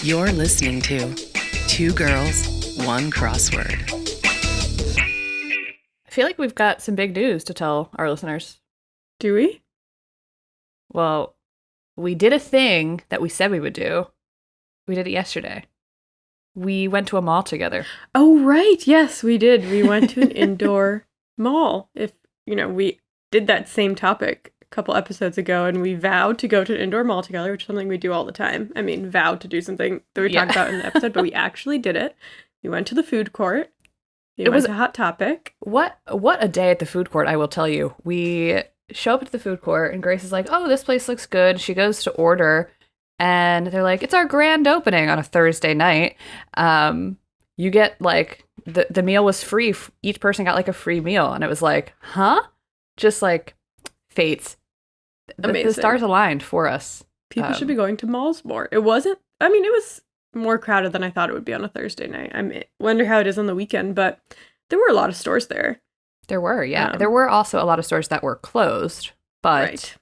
You're listening to Two Girls, One Crossword. I feel like we've got some big news to tell our listeners. Do we? Well, we did a thing that we said we would do. We did it yesterday. We went to a mall together. Oh, right. Yes, we did. We went to an indoor mall. We did that same topic a couple episodes ago, and we vowed to go to an indoor mall together, which is something we do all the time. I mean, vowed to do something that we talked about in the episode, but we actually did it. We went to the food court. It was a Hot Topic. What a day at the food court, I will tell you. We show up at the food court, and Grace is like, oh, this place looks good. She goes to order, and they're like, it's our grand opening on a Thursday night. You get, like, the meal was free. Each person got, like, a free meal. And it was like, huh? Just, like, fates. The stars aligned for us. People should be going to malls more. It was more crowded than I thought it would be on a Thursday night. I wonder how it is on the weekend, but there were a lot of stores there. There were, yeah. There were also a lot of stores that were closed. But,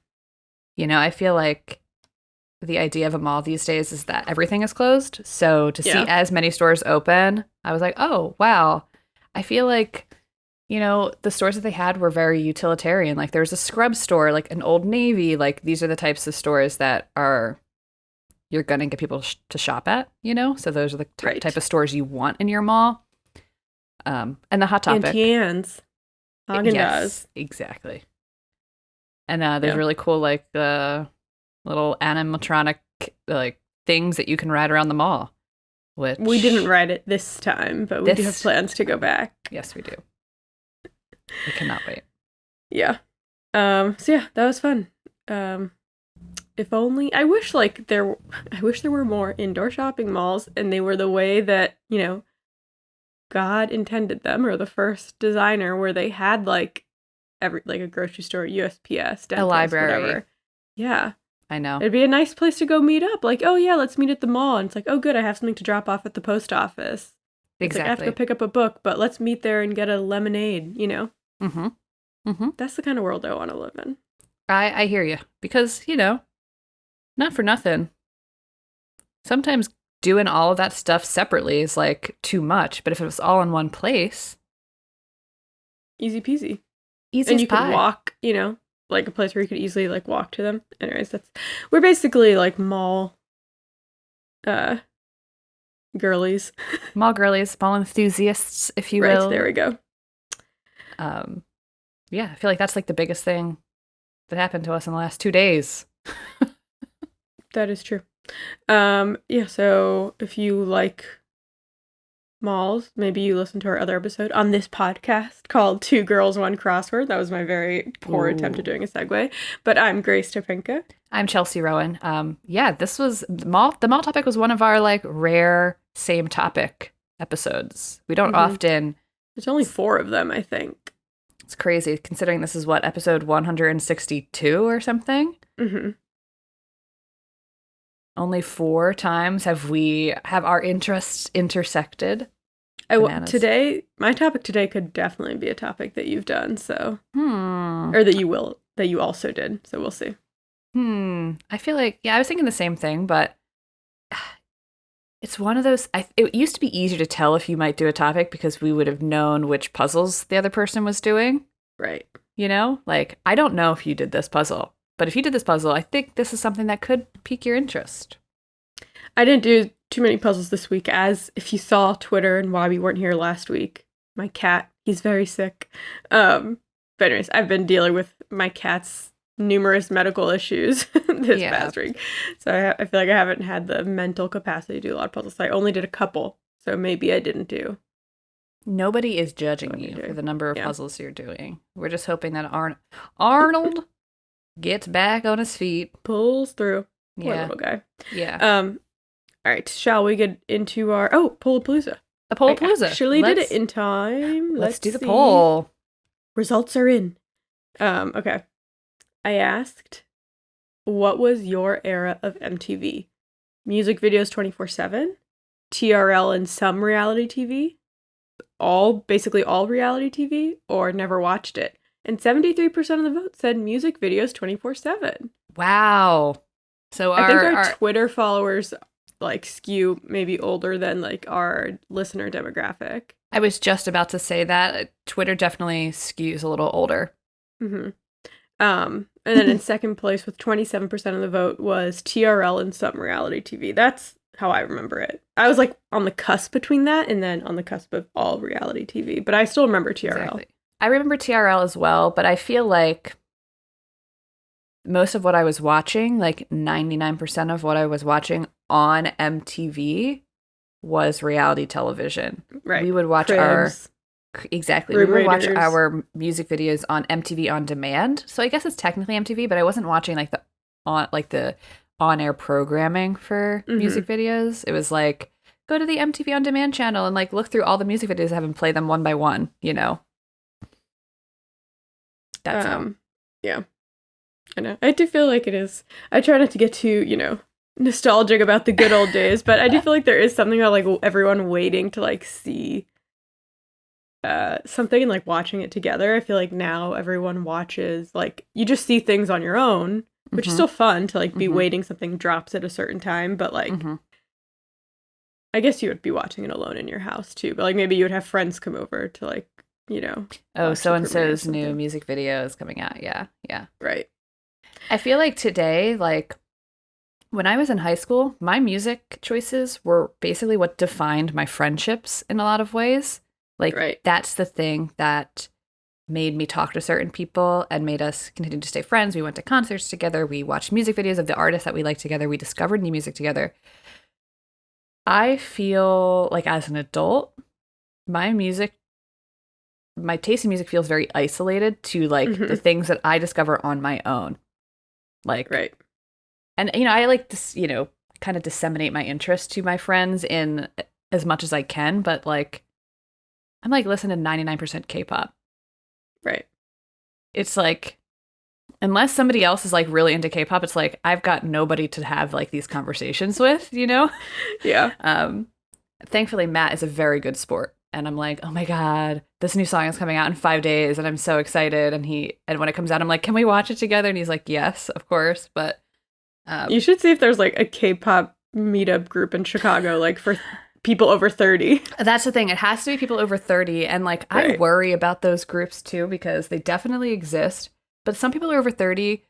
right. I feel like the idea of a mall these days is that everything is closed. So to see as many stores open, I was like, oh, wow. I feel like, the stores that they had were very utilitarian. Like there was a scrub store, like an Old Navy. Like these are the types of stores that you're going to get people to shop at, So those are the type of stores you want in your mall. And the Hot Topic. Auntie Anne's. Haagen-Dazs. Yes, exactly. And there's really cool, like, little animatronic, like, things that you can ride around the mall. Which we didn't ride it this time, but we do have plans to go back. Yes, we do. We cannot wait. Yeah. That was fun. If only I wish there were more indoor shopping malls, and they were the way that, God intended them, or the first designer, where they had like a grocery store, USPS, dentist, a library, whatever. Yeah, I know. It'd be a nice place to go meet up. Like, oh yeah, let's meet at the mall. And it's like, oh good, I have something to drop off at the post office. Exactly. I have to go pick up a book, but let's meet there and get a lemonade. Mm-hmm. Mm-hmm. That's the kind of world I want to live in. I hear you, because not for nothing. Sometimes doing all of that stuff separately is like too much, but if it was all in one place, easy peasy. Easy and as you pie. Could walk, like a place where you could easily like walk to them. Anyways, we're basically like mall girlies. Mall girlies, mall enthusiasts, if you will. Right, there we go. I feel like that's like the biggest thing that happened to us in the last 2 days. That is true. So if you like malls, maybe you listen to our other episode on this podcast called Two Girls, One Crossword. That was my very poor attempt at doing a segue. But I'm Grace Topinka. I'm Chelsea Rowan. This was the mall topic was one of our like rare same topic episodes. We don't often. There's only 4 of them, I think. It's crazy considering this is episode 162 or something. Mm-hmm. Only 4 times have our interests intersected. Today, my topic today could definitely be a topic that you've done, so or that you also did. So we'll see. I feel like I was thinking the same thing, but it's one of those. It used to be easier to tell if you might do a topic because we would have known which puzzles the other person was doing. Right. Like I don't know if you did this puzzle. But if you did this puzzle, I think this is something that could pique your interest. I didn't do too many puzzles this week, as if you saw Twitter and why we weren't here last week. My cat, he's very sick. But anyways, I've been dealing with my cat's numerous medical issues this past week. So I feel like I haven't had the mental capacity to do a lot of puzzles. So I only did a couple, so maybe I didn't do. Nobody is judging you for the number of puzzles you're doing. We're just hoping that Arnold gets back on his feet. Pulls through. Poor little guy. Yeah. All right. Shall we get into our... Pollapalooza. A Pollapalooza. I actually did it in time. Let's do the poll. Results are in. Okay. I asked, what was your era of MTV? Music videos 24/7? TRL and some reality TV? Basically all reality TV? Or never watched it? And 73% of the vote said music videos 24/7. Wow. So I think our Twitter followers like skew maybe older than like our listener demographic. I was just about to say that Twitter definitely skews a little older. Mm-hmm. And then in second place with 27% of the vote was TRL and some reality TV. That's how I remember it. I was like on the cusp between that and then on the cusp of all reality TV, but I still remember TRL. Exactly. I remember TRL as well, but I feel like most of what I was watching, like 99% of what I was watching on MTV was reality television. Right. We would watch Cribs. Exactly. Room We would watch Raiders. our music videos on MTV On Demand. So I guess it's technically MTV, but I wasn't watching like the on-air programming for music videos. It was like, go to the MTV On Demand channel and like look through all the music videos and have them play them one by one, you know? That's yeah. I know. I do feel like it is. I try not to get too, you know, nostalgic about the good old days, but I do feel like there is something about like everyone waiting to like see something and like watching it together. I feel like now everyone watches, like, you just see things on your own, which is still fun to like be waiting something drops at a certain time, but like I guess you would be watching it alone in your house too, but like maybe you would have friends come over to like, you know, oh, so and so's new new music video is coming out. Yeah. Right. I feel like today, like when I was in high school, my music choices were basically what defined my friendships in a lot of ways. Like, that's the thing that made me talk to certain people and made us continue to stay friends. We went to concerts together. We watched music videos of the artists that we liked together. We discovered new music together. I feel like as an adult, my taste in music feels very isolated to like the things that I discover on my own. Like, and, you know, I like this, you know, kind of disseminate my interest to my friends in as much as I can, but like, I'm like listening to 99% K-pop. Right. It's like, unless somebody else is like really into K-pop, it's like, I've got nobody to have like these conversations with, you know? Yeah. Thankfully, Matt is a very good sport. And I'm like, oh my God, this new song is coming out in 5 days and I'm so excited. And when it comes out, I'm like, can we watch it together? And he's like, yes, of course. But you should see if there's like a K-pop meetup group in Chicago, like for people over 30. That's the thing. It has to be people over 30. And like, I worry about those groups too, because they definitely exist. But some people are over 30.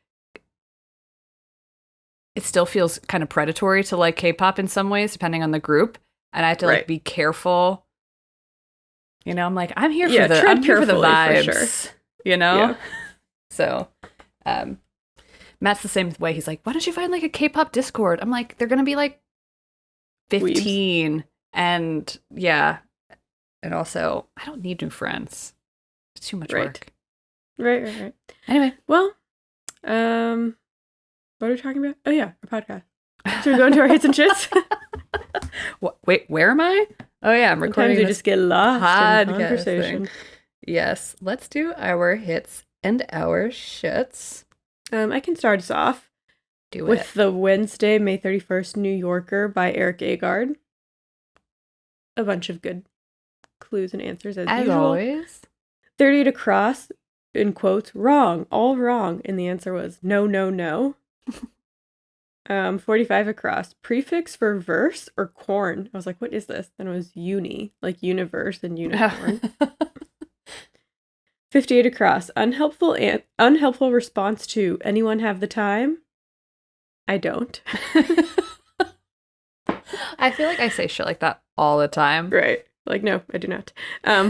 It still feels kind of predatory to like K-pop in some ways, depending on the group. And I have to like be careful. You know, I'm like, I'm here for the vibes, for sure. You know? Yeah. So, Matt's the same way. He's like, why don't you find like a K-pop Discord? I'm like, they're going to be like 15. Weebs. And yeah. And also, I don't need new friends. It's too much work. Right. Anyway. Well, what are we talking about? Oh yeah, our podcast. Should we go into our hits and shits? Wait, where am I? Oh yeah, I'm recording. Sometimes we just get lost in conversation. Yes, let's do our hits and our shits. I can start us off with the Wednesday, May 31st New Yorker by Eric Agard. A bunch of good clues and answers as usual. Always. 38 across, in quotes, wrong, all wrong. And the answer was no, no, no. 45 across, prefix for verse or corn. I was like, what is this? Then it was uni, like universe and unicorn. 58 across, unhelpful response to anyone have the time? I don't. I feel like I say shit like that all the time. Right. Like, no, I do not.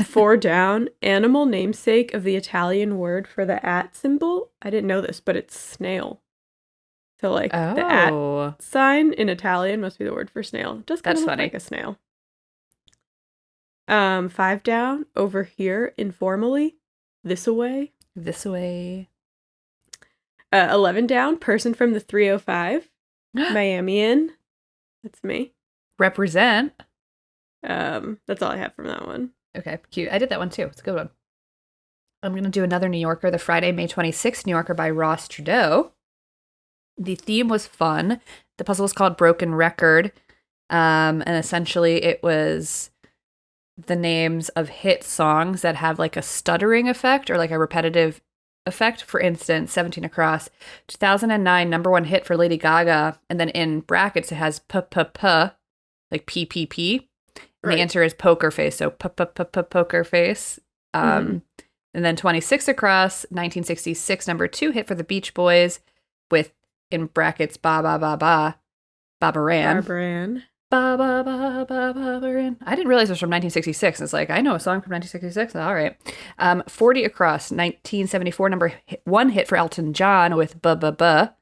4 down, animal namesake of the Italian word for the @ symbol. I didn't know this, but it's snail. So, like, the @ sign in Italian must be the word for snail. It does kind of look like a snail. 5 down, over here, informally, this away. This away. 11 down, person from the 305. Miamian. That's me. Represent. That's all I have from that one. Okay, cute. I did that one too. It's a good one. I'm going to do another New Yorker, the Friday, May 26th New Yorker by Ross Trudeau. The theme was fun. The puzzle was called Broken Record. And essentially it was the names of hit songs that have like a stuttering effect or like a repetitive effect. For instance, 17 across, 2009 #1 hit for Lady Gaga. And then in brackets, it has p-p-p like PPP. And Right. the answer is poker face. So poker face. And then 26 across, 1966, number 2 hit for the Beach Boys with, in brackets, ba ba ba ba, Babaran. Babaran. Ba ba ba ba Babaran. I didn't realize it was from 1966. It's like, I know a song from 1966. All right. 40 across, 1974, number 1 hit for Elton John with ba ba ba.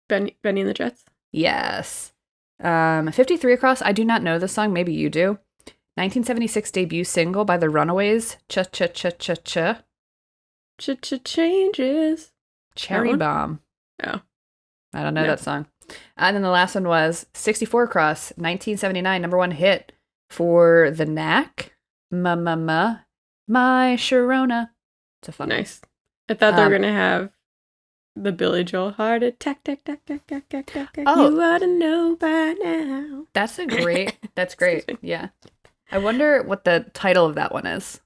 Benny and the Jets. Yes. 53 across, I do not know this song. Maybe you do. 1976 debut single by the Runaways, Cha Cha Cha Cha Cha. Cha changes. Cherry Bomb. Oh. I don't know No. that song. And then the last one was 64 across, 1979, number 1 hit for The Knack, Ma Ma Ma, My Sharona. It's a fun one. Nice. I thought they were going to have the Billy Joel heart attack, tack, tack, tack, tack, tack, tack, tack. Oh. You ought to know by now. That's great. Yeah. I wonder what the title of that one is.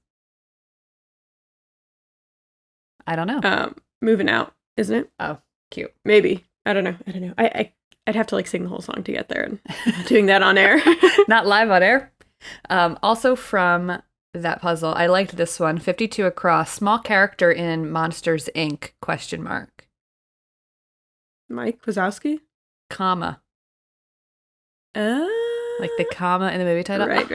I don't know. Moving Out, isn't it? Oh, cute. Maybe. I don't know. I'd have to like sing the whole song to get there, and I'm not doing that on air. Not live on air. Also from that puzzle, I liked this one. 52 across, small character in Monsters Inc. ? Mike Wazowski? Comma. Like the comma in the movie title. Right.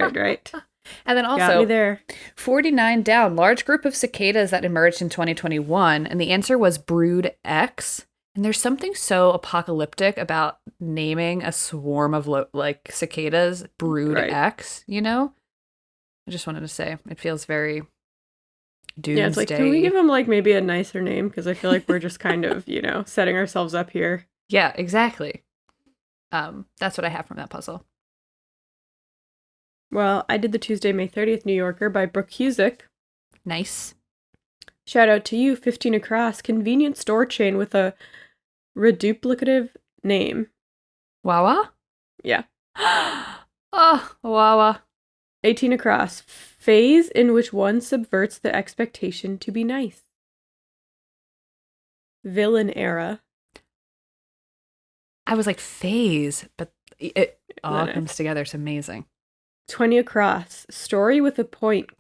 And then Got me also, there. 49 down, large group of cicadas that emerged in 2021. And the answer was Brood X. And there's something so apocalyptic about naming a swarm of like cicadas Brood Right. X, you know? I just wanted to say, it feels very doomsday. Yeah, it's like, can we give him like maybe a nicer name? Because I feel like we're just kind of, setting ourselves up here. Yeah, exactly. That's what I have from that puzzle. Well, I did the Tuesday, May 30th New Yorker by Brooke Husick. Nice. Shout out to you, 15 across, convenience store chain with a reduplicative name. Wawa? Yeah. Oh, Wawa. 18 across, phase in which one subverts the expectation to be nice. Villain era. I was like, phase, but it all Nice. comes together. It's amazing. 20 across, story with a point, ?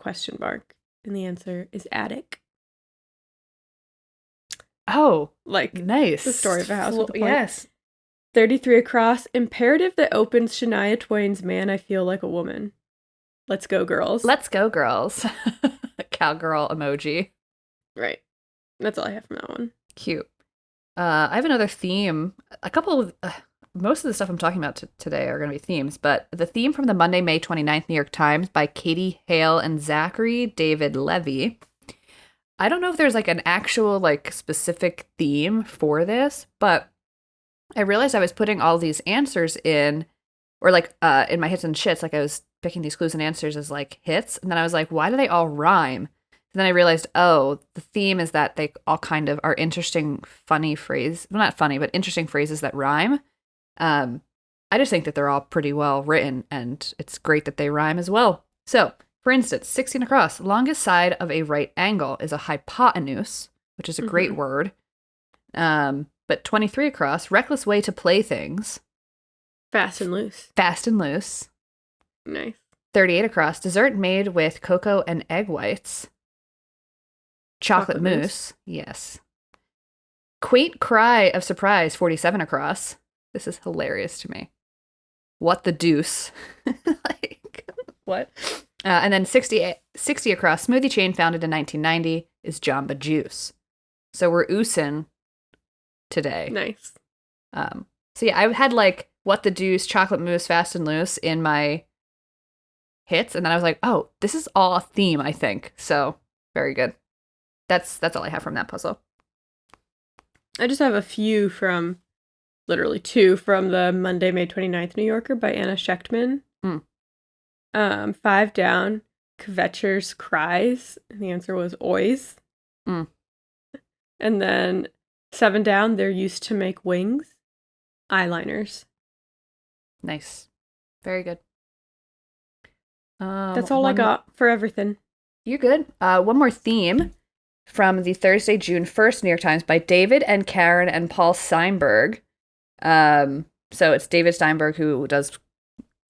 And the answer is attic. Oh, Like, nice. the story of a house with a point. Yes. 33 across, imperative that opens Shania Twain's Man, I Feel Like a Woman. Let's go, girls. Let's go, girls. Cowgirl emoji. Right. That's all I have from that one. Cute. I have another theme. A couple of... most of the stuff I'm talking about today are going to be themes, but the theme from the Monday, May 29th New York Times by Katie Hale and Zachary David Levy. I don't know if there's like an actual like specific theme for this, but I realized I was putting all these answers in, or like in my hits and shits, like I was picking these clues and answers as like hits, and then I was like, why do they all rhyme? And then I realized, oh, the theme is that they all kind of are interesting, funny phrase. Well, not funny, but interesting phrases that rhyme. I just think that they're all pretty well written, and it's great that they rhyme as well. So, for instance, 16 across, longest side of a right angle is a hypotenuse, which is a great word. But 23 across, reckless way to play things. Fast and loose. Fast and loose. Nice. 38 across, dessert made with cocoa and egg whites. Chocolate mousse. Yes. Quaint cry of surprise, 47 across. This is hilarious to me. What the deuce? Like, what? And then 60 across, smoothie chain founded in 1990 is Jamba Juice. So we're oosing today. Nice. So yeah, I had like what the deuce, chocolate mousse, fast and loose in my hits, and then I was like, oh, this is all a theme, I think. So very good. That's all I have from that puzzle. I just have a few from, literally 2 from the Monday, May 29th New Yorker by Anna Schechtman. 5 down, Kvetcher's cries, and the answer was ois. And then 7 down, they're used to make wings, eyeliners. Nice. Very good. That's all I got for everything. You're good. One more theme from the Thursday, June 1st New York Times by David and Karen and Paul Steinberg. So it's David Steinberg who does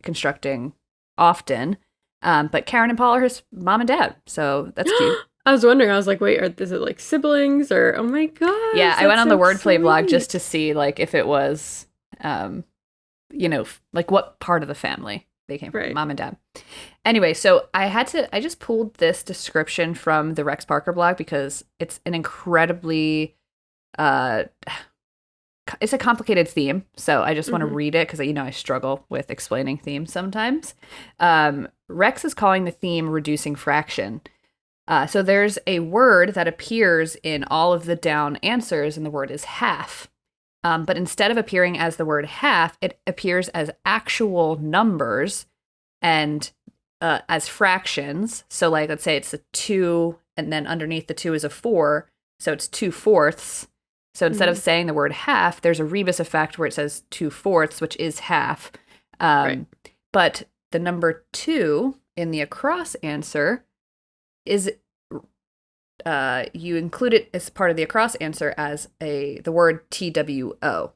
constructing often. But Karen and Paul are his mom and dad, so that's cute. I was wondering, I was like, wait, is it like siblings or, oh my gosh. Yeah, I went on the wordplay blog just to see like if it was, like what part of the family they came from, mom and dad. Anyway, so I just pulled this description from the Rex Parker blog because it's an incredibly, it's a complicated theme. So I just want to read it because, I struggle with explaining themes sometimes. Rex is calling the theme reducing fraction. So there's a word that appears in all of the down answers, and the word is half. But instead of appearing as the word half, it appears as actual numbers and as fractions. So like, let's say it's a 2, and then underneath the 2 is a 4. So it's 2/4. So instead of saying the word half, there's a rebus effect where it says 2/4, which is half. But the number 2 in the across answer is you include it as part of the across answer as the word TWO.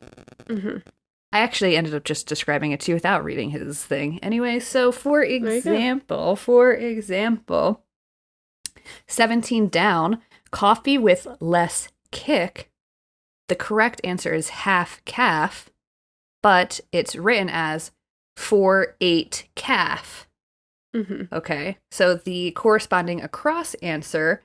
I actually ended up just describing it to you without reading his thing. Anyway, so for example, 17 down, coffee with less kick. The correct answer is half calf, but it's written as 4/8 calf. Okay, so the corresponding across answer,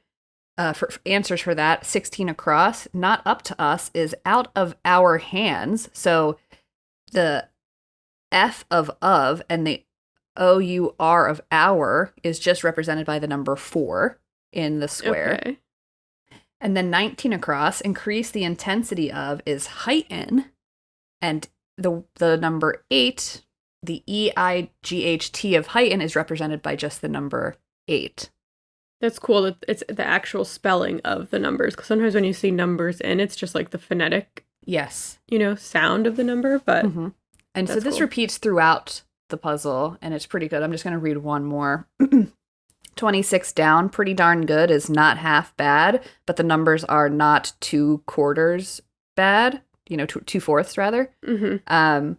for answers for that, 16 across, not up to us, is out of our hands. So the F of and the OUR of our is just represented by the number 4 in the square. Okay. And then 19 across, increase the intensity of, is heighten, and the number 8, the EIGHT of heighten, is represented by just the number 8. That's cool that it's the actual spelling of the numbers, because sometimes when you see numbers in, it's just like the phonetic, sound of the number. But and so this repeats throughout the puzzle, and it's pretty good. I'm just going to read one more. 26 down, pretty darn good is not half bad, but the numbers are not 2/4 bad, 2/4 rather. And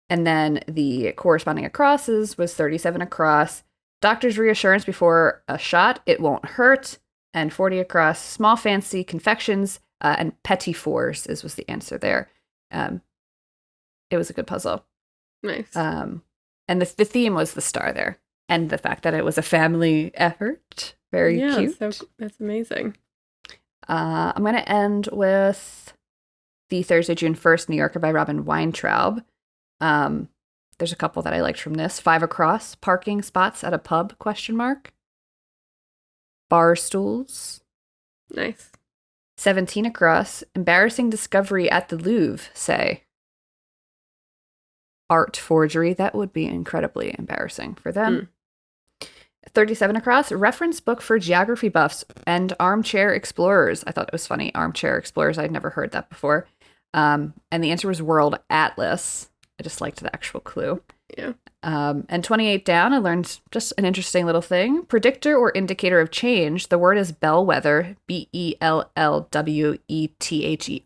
then the corresponding acrosses was 37 across. Doctor's reassurance before a shot, it won't hurt. And 40 across, small fancy confections, and petit fours was the answer there. It was a good puzzle. Nice. And the theme was the star there. And the fact that it was a family effort. Very cute. So that's amazing. I'm going to end with the Thursday, June 1st, New Yorker by Robin Weintraub. There's a couple that I liked from this. 5 across, parking spots at a pub, ? Bar stools. Nice. 17 across, embarrassing discovery at the Louvre, say. Art forgery, that would be incredibly embarrassing for them. 37 across, reference book for geography buffs and armchair explorers. I thought it was funny, armchair explorers. I'd never heard that before. And the answer was World Atlas. I just liked the actual clue. Yeah. And 28 down, I learned just an interesting little thing. Predictor or indicator of change. The word is bellwether, BELLWETHER.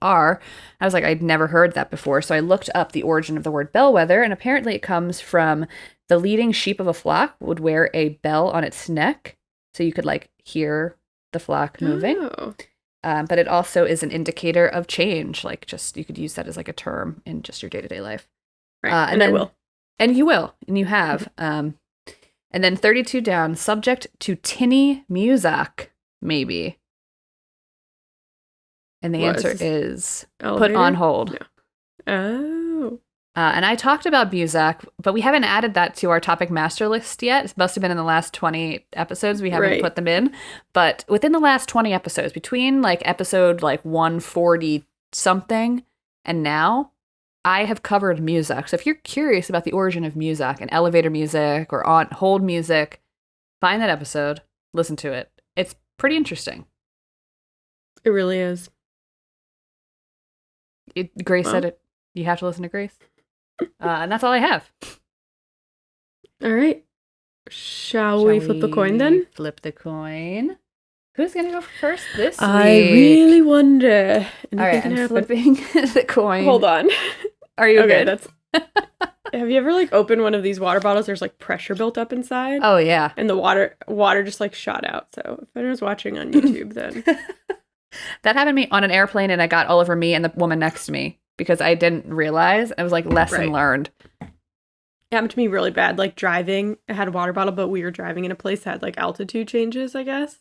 I was like, I'd never heard that before. So I looked up the origin of the word bellwether, and apparently it comes from the leading sheep of a flock would wear a bell on its neck, so you could hear the flock moving. Oh. But it also is an indicator of change. You could use that as a term in just your day-to-day life. Right. And I will. And you will, and you have. And then 32 down, subject to tinny music, maybe. And the answer is elevator? Put on hold. No. Oh. And I talked about Muzak, but we haven't added that to our topic master list yet. It must have been in the last 20 episodes. We haven't put them in. But within the last 20 episodes, between episode 140 something and now, I have covered Muzak. So if you're curious about the origin of Muzak and elevator music or on hold music, find that episode, listen to it. It's pretty interesting. It really is. Grace said it. You have to listen to Grace. And that's all I have. All right. Shall we flip the coin then? Flip the coin. Who's going to go first this week? I really wonder. All right, I'm flipping the coin. Hold on. Are you okay? good? That's Have you ever like opened one of these water bottles? There's like pressure built up inside. Oh yeah. And the water just like shot out. So if anyone's watching on YouTube, then That happened to me on an airplane, and it got all over me and the woman next to me because I didn't realize. It was like lesson learned. It happened to me really bad. Like driving, I had a water bottle, but we were driving in a place that had like altitude changes, I guess.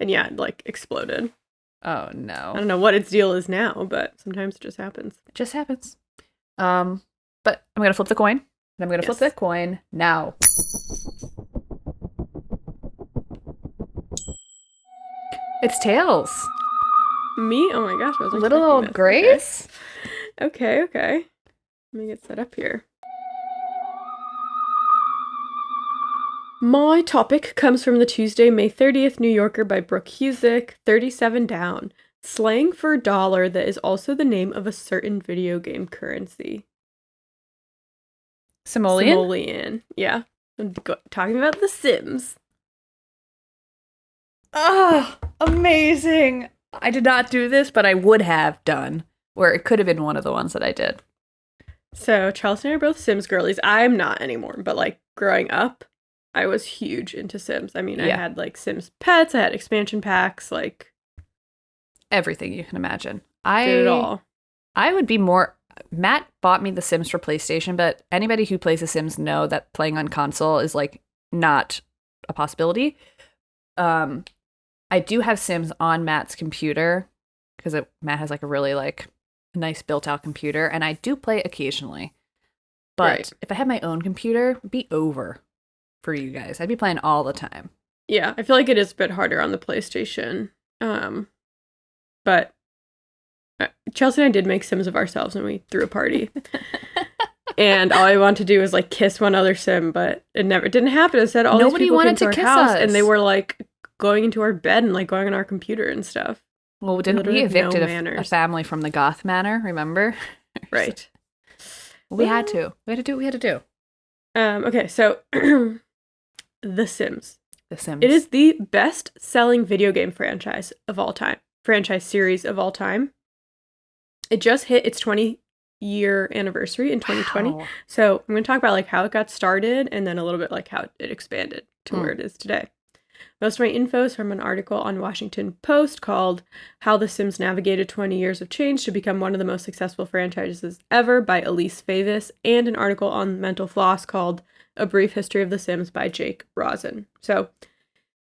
And yeah, it like exploded. Oh no. I don't know what its deal is now, but sometimes it just happens. It just happens. But I'm gonna flip the coin. And I'm gonna flip the coin now. It's tails. Me? Oh my gosh, I was Little old Grace. Okay. Let me get set up here. My topic comes from the Tuesday, May 30th New Yorker by Brooke Husick, 37 down. Slang for dollar that is also the name of a certain video game currency. Simoleon. Yeah. I'm talking about The Sims. Oh, amazing. I did not do this, but I would have done. Or it could have been one of the ones that I did. So, Charles and I are both Sims girlies. I'm not anymore, but like growing up, I was huge into Sims. I mean, I had like Sims pets, I had expansion packs, like everything you can imagine. Did it all. I would be more. Matt bought me The Sims for PlayStation, but anybody who plays The Sims know that playing on console is like not a possibility. I do have Sims on Matt's computer because Matt has like a really like nice built out computer, and I do play occasionally. But if I had my own computer, it'd be over for you guys. I'd be playing all the time. Yeah, I feel like it is a bit harder on the PlayStation. But Chelsea and I did make Sims of ourselves when we threw a party. And all I wanted to do was like kiss one other Sim, but it didn't happen. Instead, all Nobody these people wanted came to to our kiss house us. and they were like going into our bed and like going on our computer and stuff. Well, didn't we evicted a family from the Goth Manor, remember? Right. We had to. We had to do what we had to do. Okay, so The Sims. The Sims. It is the best-selling video game franchise of all time. Franchise series of all time. It just hit its 20-year anniversary in 2020. Wow. So I'm going to talk about like how it got started and then a little bit like how it expanded to where it is today. Most of my info is from an article on Washington Post called How The Sims Navigated 20 Years of Change to Become One of the Most Successful Franchises Ever by Elise Favis, and an article on Mental Floss called A Brief History of The Sims by Jake Rosen. So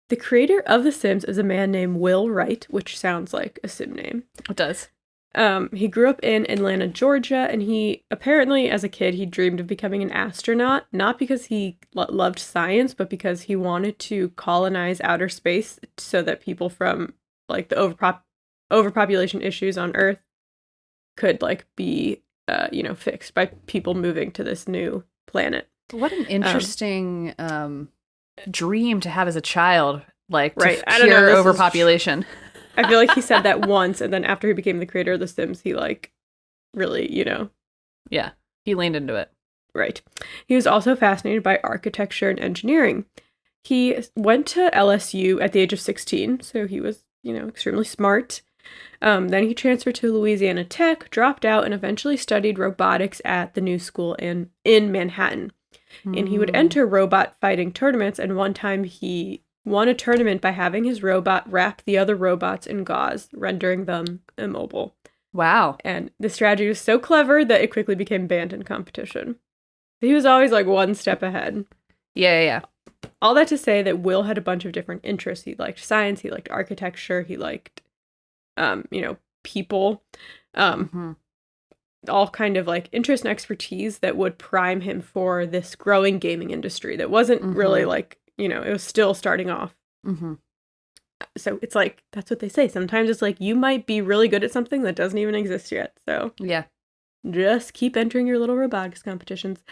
the creator of The Sims is a man named Will Wright, which sounds like a Sim name. It does. He grew up in Atlanta, Georgia, and he apparently, as a kid, he dreamed of becoming an astronaut, not because he loved science, but because he wanted to colonize outer space so that people from, like, the overpopulation issues on Earth could, like, be, fixed by people moving to this new planet. What an interesting dream to have as a child, like, right. to cure overpopulation. I feel like he said that once, and then after he became the creator of The Sims, he, like, really, Yeah, he leaned into it. Right. He was also fascinated by architecture and engineering. He went to LSU at the age of 16, so he was, extremely smart. Then he transferred to Louisiana Tech, dropped out, and eventually studied robotics at the New School in Manhattan. And he would enter robot fighting tournaments, and one time he won a tournament by having his robot wrap the other robots in gauze, rendering them immobile. Wow. And the strategy was so clever that it quickly became banned in competition. He was always like one step ahead. Yeah. All that to say that Will had a bunch of different interests. He liked science, he liked architecture, he liked, people, all kind of like interest and expertise that would prime him for this growing gaming industry that wasn't really like, it was still starting off. So it's like, that's what they say. Sometimes it's like, you might be really good at something that doesn't even exist yet. So yeah, just keep entering your little robotics competitions.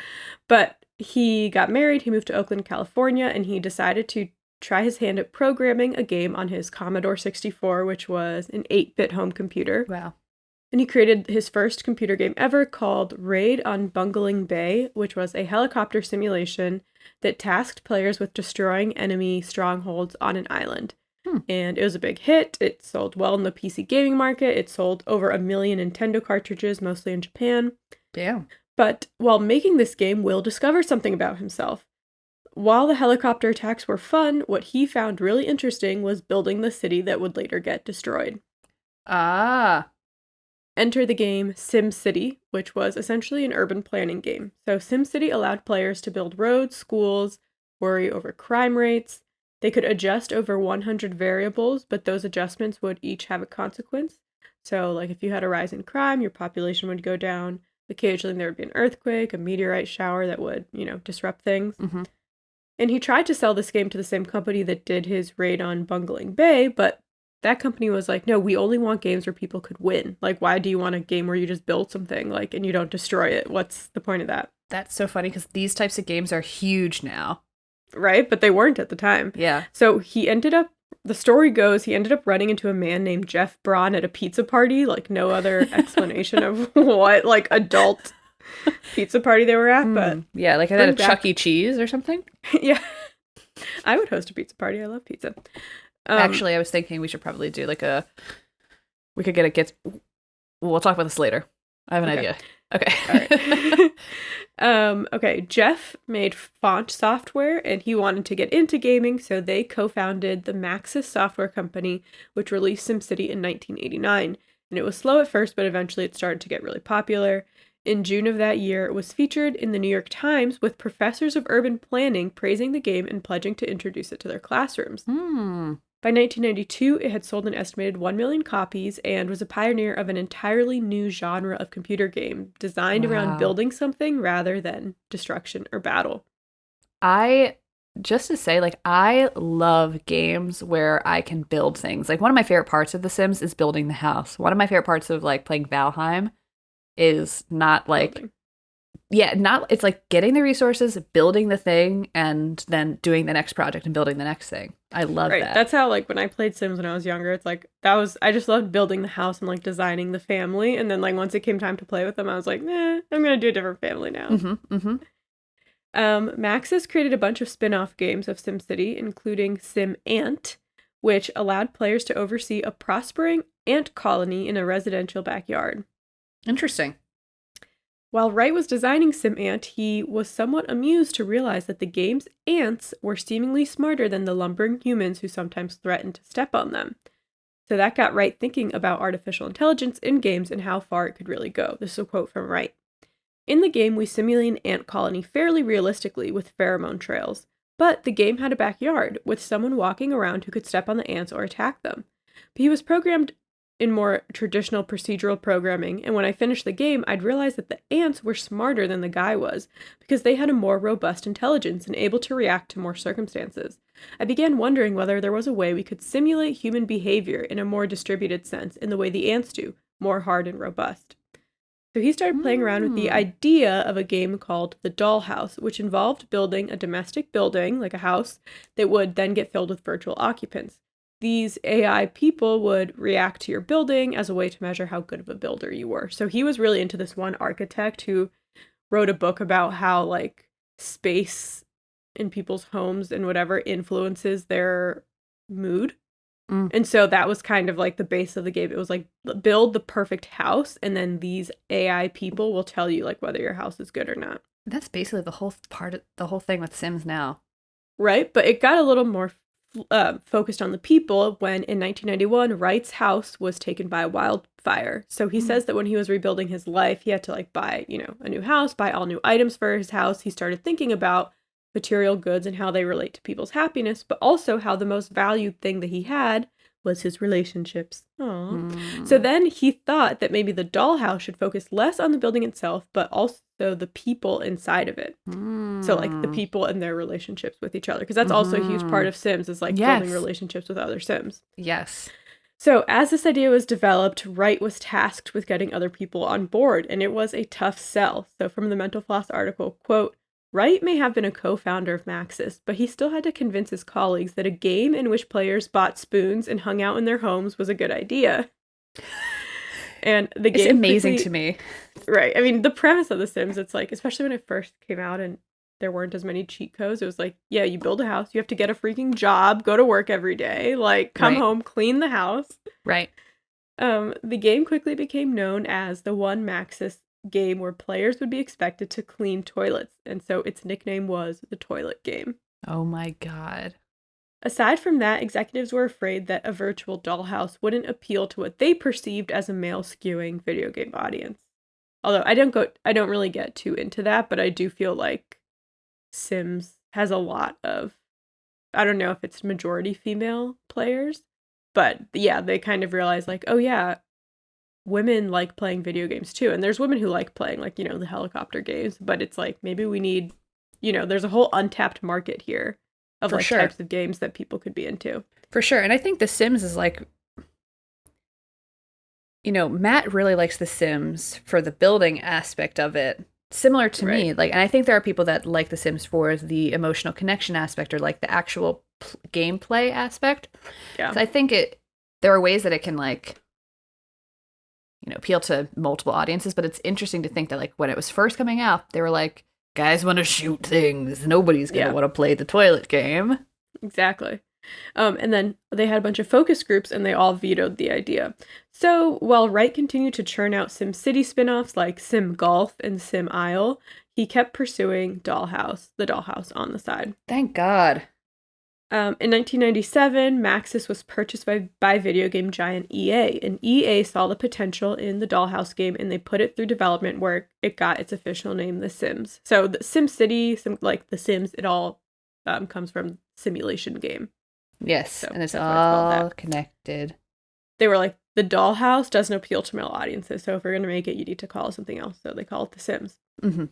But he got married, he moved to Oakland, California, and he decided to try his hand at programming a game on his Commodore 64, which was an 8-bit home computer. Wow. And he created his first computer game ever called Raid on Bungling Bay, which was a helicopter simulation that tasked players with destroying enemy strongholds on an island. And it was a big hit. It sold well in the PC gaming market. It sold over 1 million Nintendo cartridges, mostly in Japan. Damn. But while making this game, Will discovers something about himself. While the helicopter attacks were fun, what he found really interesting was building the city that would later get destroyed. Ah. Enter the game SimCity, which was essentially an urban planning game. So SimCity allowed players to build roads, schools, worry over crime rates. They could adjust over 100 variables, but those adjustments would each have a consequence. So, like, if you had a rise in crime, your population would go down. Occasionally there would be an earthquake, a meteorite shower that would, disrupt things. Mm-hmm. And he tried to sell this game to the same company that did his raid on Bungling Bay, but that company was like, no, we only want games where people could win. Like, why do you want a game where you just build something, like, and you don't destroy it? What's the point of that? That's so funny because these types of games are huge now. Right? But they weren't at the time. Yeah. So the story goes, he ended up running into a man named Jeff Braun at a pizza party, like no other explanation of what, like, adult pizza party they were at, but... Yeah, like at a Chuck E. Cheese or something? Yeah. I would host a pizza party. I love pizza. Actually, I was thinking we should probably do we could get we'll talk about this later. I have an idea. Okay. All right. Okay, Jeff made font software and he wanted to get into gaming, so they co-founded the Maxis software company, which released SimCity in 1989. And it was slow at first, but eventually it started to get really popular. In June of that year, it was featured in the New York Times with professors of urban planning praising the game and pledging to introduce it to their classrooms. By 1992, it had sold an estimated 1 million copies and was a pioneer of an entirely new genre of computer game designed around building something rather than destruction or battle. Just to say, like, I love games where I can build things. Like, one of my favorite parts of The Sims is building the house. One of my favorite parts of, like, playing Valheim is not, like... Building. Yeah, it's like getting the resources, building the thing, and then doing the next project and building the next thing. I love that. That's how, like, when I played Sims when I was younger, it's like, I just loved building the house and, like, designing the family. And then, like, once it came time to play with them, I was like, I'm going to do a different family now. Maxis created a bunch of spin-off games of SimCity, including Sim Ant, which allowed players to oversee a prospering ant colony in a residential backyard. Interesting. While Wright was designing Sim Ant, he was somewhat amused to realize that the game's ants were seemingly smarter than the lumbering humans who sometimes threatened to step on them. So that got Wright thinking about artificial intelligence in games and how far it could really go. This is a quote from Wright. In the game, we simulate an ant colony fairly realistically with pheromone trails, but the game had a backyard with someone walking around who could step on the ants or attack them. But he was programmed in more traditional procedural programming, and when I finished the game, I'd realized that the ants were smarter than the guy was, because they had a more robust intelligence and able to react to more circumstances. I began wondering whether there was a way we could simulate human behavior in a more distributed sense, in the way the ants do, more hard and robust. So he started playing around with the idea of a game called The Dollhouse, which involved building a domestic building, like a house, that would then get filled with virtual occupants. These AI people would react to your building as a way to measure how good of a builder you were. So he was really into this one architect who wrote a book about how, like, space in people's homes and whatever influences their mood. And so that was kind of like the base of the game. It was like, build the perfect house, and then these AI people will tell you, like, whether your house is good or not. That's basically the whole thing with Sims now. Right? But it got a little more focused on the people when in 1991 Wright's house was taken by a wildfire. So he says that when he was rebuilding his life, he had to, like, buy, a new house, buy all new items for his house. He started thinking about material goods and how they relate to people's happiness, but also how the most valued thing that he had was his relationships. So then he thought that maybe the dollhouse should focus less on the building itself, but also the people inside of it. So, like, the people and their relationships with each other, because that's also a huge part of Sims, is, like, building relationships with other Sims. Yes. So as this idea was developed, Wright was tasked with getting other people on board, and it was a tough sell. So from the Mental Floss article, quote, Wright may have been a co-founder of Maxis, but he still had to convince his colleagues that a game in which players bought spoons and hung out in their homes was a good idea. And the game... It's amazing to me. Right. I mean, the premise of The Sims, it's like, especially when it first came out and there weren't as many cheat codes, it was like, yeah, you build a house, you have to get a freaking job, go to work every day, like, come home, clean the house. Right. The game quickly became known as the One Maxis game where players would be expected to clean toilets, and so its nickname was the toilet game. Oh my God. Aside from that, executives were afraid that a virtual dollhouse wouldn't appeal to what they perceived as a male-skewing video game audience. Although I don't really get too into that, but I do feel like Sims has a lot of, I don't know if it's majority female players, but yeah, they kind of realize like, oh yeah, women like playing video games too. And there's women who like playing like, the helicopter games, but it's like maybe we need, there's a whole untapped market here of For like sure. types of games that people could be into. For sure. And I think The Sims is like, Matt really likes The Sims for the building aspect of it. Similar to me. Like, and I think there are people that like The Sims for the emotional connection aspect or like the actual gameplay aspect. Yeah. I think there are ways that it can like, appeal to multiple audiences, but it's interesting to think that like when it was first coming out, they were like, guys want to shoot things. Nobody's going to want to play the toilet game. Exactly. And then they had a bunch of focus groups and they all vetoed the idea. So while Wright continued to churn out SimCity spin-offs like Sim Golf and Sim Isle, he kept pursuing the Dollhouse on the side. Thank God. In 1997, Maxis was purchased by video game giant EA, and EA saw the potential in the Dollhouse game, and they put it through development where it got its official name, The Sims. So the SimCity, like The Sims, it all comes from simulation game. Yes, so and it's all connected. They were like, the Dollhouse doesn't appeal to male audiences, so if we're going to make it, you need to call it something else. So they call it The Sims. Mm-hmm.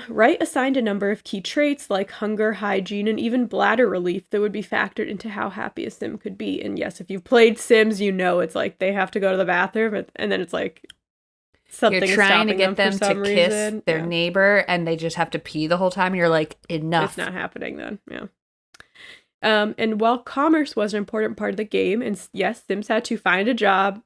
Wright assigned a number of key traits like hunger, hygiene, and even bladder relief that would be factored into how happy a sim could be. And yes, if you've played Sims, it's like they have to go to the bathroom, and then it's like something you're trying to get them to kiss reason. their neighbor, and they just have to pee the whole time. And you're like, enough. It's not happening then. Yeah. And while commerce was an important part of the game, and yes, Sims had to find a job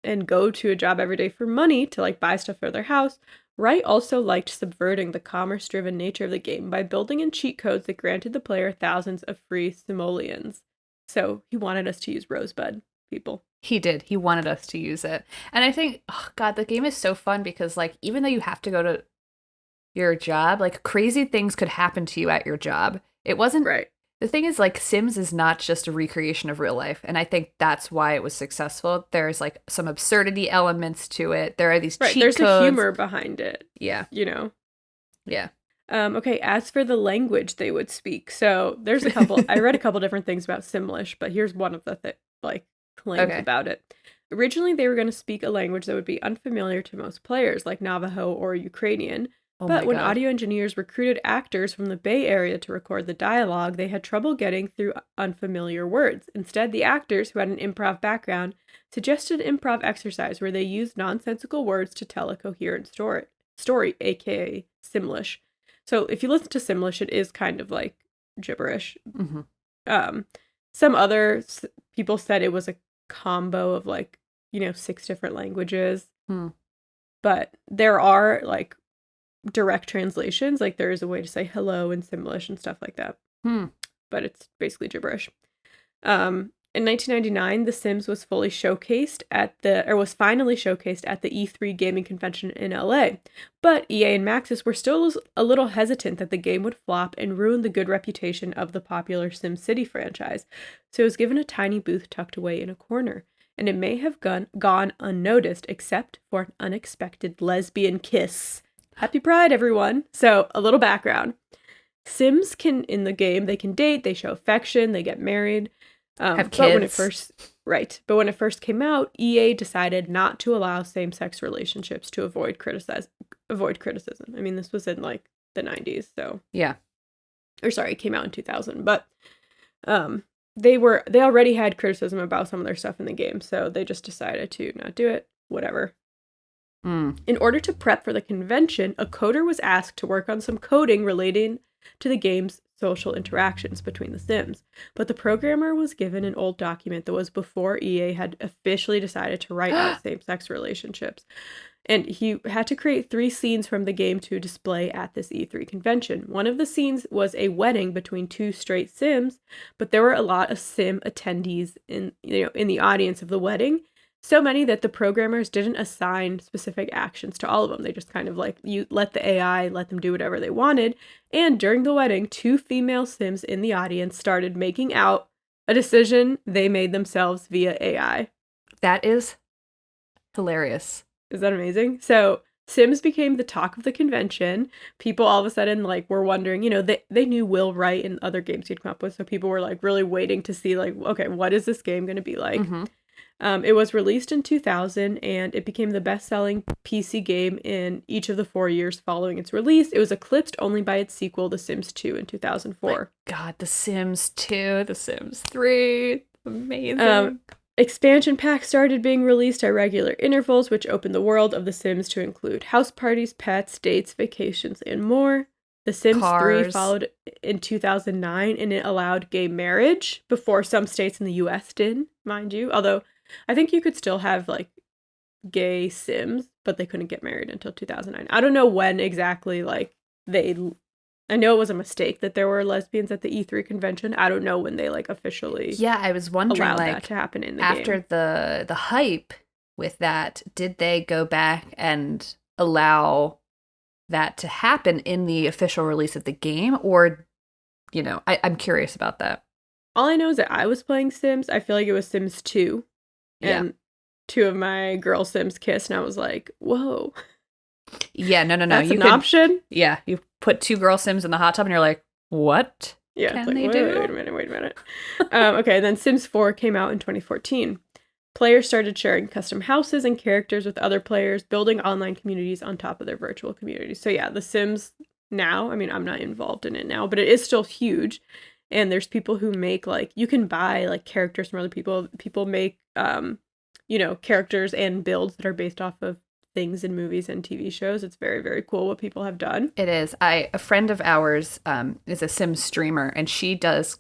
and go to a job every day for money to like buy stuff for their house, Wright also liked subverting the commerce-driven nature of the game by building in cheat codes that granted the player thousands of free simoleons. So he wanted us to use Rosebud, people. He did. He wanted us to use it. And I think, oh God, the game is so fun because like, even though you have to go to your job, like crazy things could happen to you at your job. It wasn't right. The thing is, like, Sims is not just a recreation of real life, and I think that's why it was successful. There's, like, some absurdity elements to it. There are these cheat There's codes. a humor behind it. Yeah. Yeah. Okay, as for the language they would speak, so there's a couple, I read a couple different things about Simlish, but here's one of the, claims about it. Originally, they were going to speak a language that would be unfamiliar to most players, like Navajo or Ukrainian. But when audio engineers recruited actors from the Bay Area to record the dialogue, they had trouble getting through unfamiliar words. Instead, the actors, who had an improv background, suggested an improv exercise where they used nonsensical words to tell a coherent story, aka Simlish. So if you listen to Simlish, it is kind of like gibberish. Mm-hmm. Some other people said it was a combo of 6 different languages. But there are direct translations, like there is a way to say hello in Simlish and stuff like that. But it's basically gibberish. In 1999, The Sims was finally showcased at the E3 gaming convention in LA. But EA and Maxis were still a little hesitant that the game would flop and ruin the good reputation of the popular SimCity franchise. So it was given a tiny booth tucked away in a corner. And it may have gone unnoticed except for an unexpected lesbian kiss. Happy Pride, everyone. So, a little background. Sims in the game, they can date, they show affection, they get married. Have kids. But when it first came out, EA decided not to allow same-sex relationships to avoid criticism. I mean, this was in the 90s, so. Yeah. Or sorry, it came out in 2000, but they already had criticism about some of their stuff in the game, so they just decided to not do it. Whatever. In order to prep for the convention, a coder was asked to work on some coding relating to the game's social interactions between the Sims, but the programmer was given an old document that was before EA had officially decided to write out same-sex relationships. And he had to create 3 scenes from the game to display at this E3 convention. One of the scenes was a wedding between 2 straight Sims, but there were a lot of Sim attendees in the audience of the wedding. So many that the programmers didn't assign specific actions to all of them. They just kind of like, you let the AI let them do whatever they wanted. And during the wedding, 2 female Sims in the audience started making out, a decision they made themselves via AI. That is hilarious. Is that amazing? So Sims became the talk of the convention. People all of a sudden like were wondering, they knew Will Wright and other games he'd come up with. So people were like really waiting to see like, okay, what is this game going to be like? Mm-hmm. It was released in 2000 and it became the best-selling PC game in each of the 4 years following its release. It was eclipsed only by its sequel, The Sims 2 in 2004. My God, The Sims 2, The Sims 3, amazing. Expansion packs started being released at regular intervals, which opened the world of The Sims to include house parties, pets, dates, vacations, and more. The Sims 3 followed in 2009, and it allowed gay marriage before some states in the US did, mind you. Although I think you could still have like gay Sims, but they couldn't get married until 2009. I don't know when exactly I know it was a mistake that there were lesbians at the E3 convention. I don't know when they like officially I was wondering allowed like that to happen in the after game. the hype with that, did they go back and allow that to happen in the official release of the game, or I'm curious about that. All I know is that I was playing Sims. I feel like it was Sims 2. And 2 of my girl Sims kissed, and I was like, whoa. Yeah, no. That's an option? Yeah, you put 2 girl Sims in the hot tub, and you're like, what? Yeah, can it's like, they do? Wait a minute. Okay, then Sims 4 came out in 2014. Players started sharing custom houses and characters with other players, building online communities on top of their virtual communities. So yeah, The Sims now, I mean, I'm not involved in it now, but it is still huge. And there's people who make like, you can buy like characters from other people. People make, characters and builds that are based off of things in movies and TV shows. It's very, very cool what people have done. It is. A friend of ours is a Sims streamer, and she does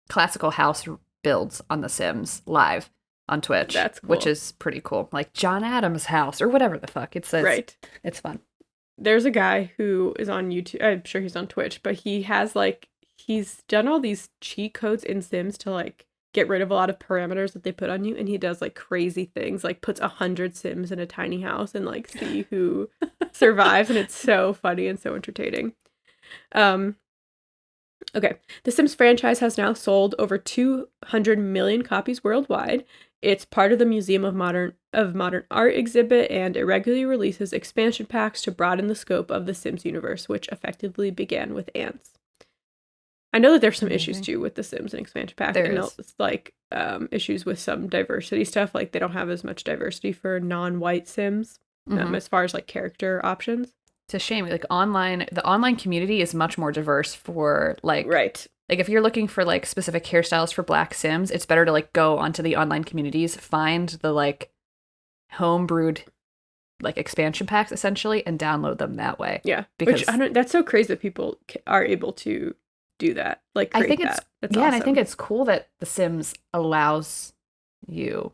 classical house builds on The Sims live on Twitch. That's cool. Which is pretty cool. Like John Adams' house or whatever the fuck it says. Right. It's fun. There's a guy who is on YouTube. I'm sure he's on Twitch, but he has like, he's done all these cheat codes in Sims to like get rid of a lot of parameters that they put on you, and he does like crazy things, like puts 100 Sims in a tiny house and like see who survives, and it's so funny and so entertaining. Okay, the Sims franchise has now sold over 200 million copies worldwide. It's part of the Museum of Modern Art exhibit, and it regularly releases expansion packs to broaden the scope of the Sims universe, which effectively began with ants. I know that there's some issues too with the Sims and expansion packs. It's like issues with some diversity stuff. Like they don't have as much diversity for non-white Sims as far as like character options. It's a shame. Like the online community is much more diverse for like right. Like if you're looking for like specific hairstyles for Black Sims, it's better to like go onto the online communities, find the like homebrewed like expansion packs essentially, and download them that way. Yeah, because that's so crazy that people are able to do that. Like create I think that. That's awesome. And I think it's cool that The Sims allows you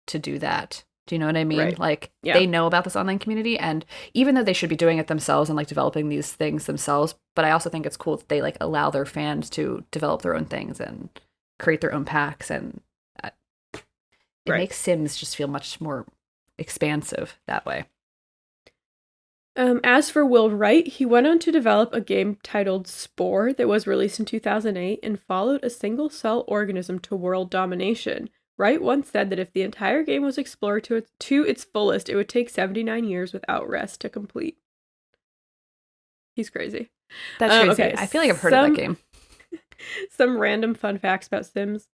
to do that. Do you know what I mean? Right. Like Yeah. they know about this online community, and even though they should be doing it themselves and like developing these things themselves, but I also think it's cool that they like allow their fans to develop their own things and create their own packs, and it makes Sims just feel much more expansive that way. As for Will Wright, he went on to develop a game titled Spore that was released in 2008 and followed a single-cell organism to world domination. Wright once said that if the entire game was explored to its fullest, it would take 79 years without rest to complete. He's crazy. That's crazy. Okay, I feel like I've heard of that game. Some random fun facts about Sims.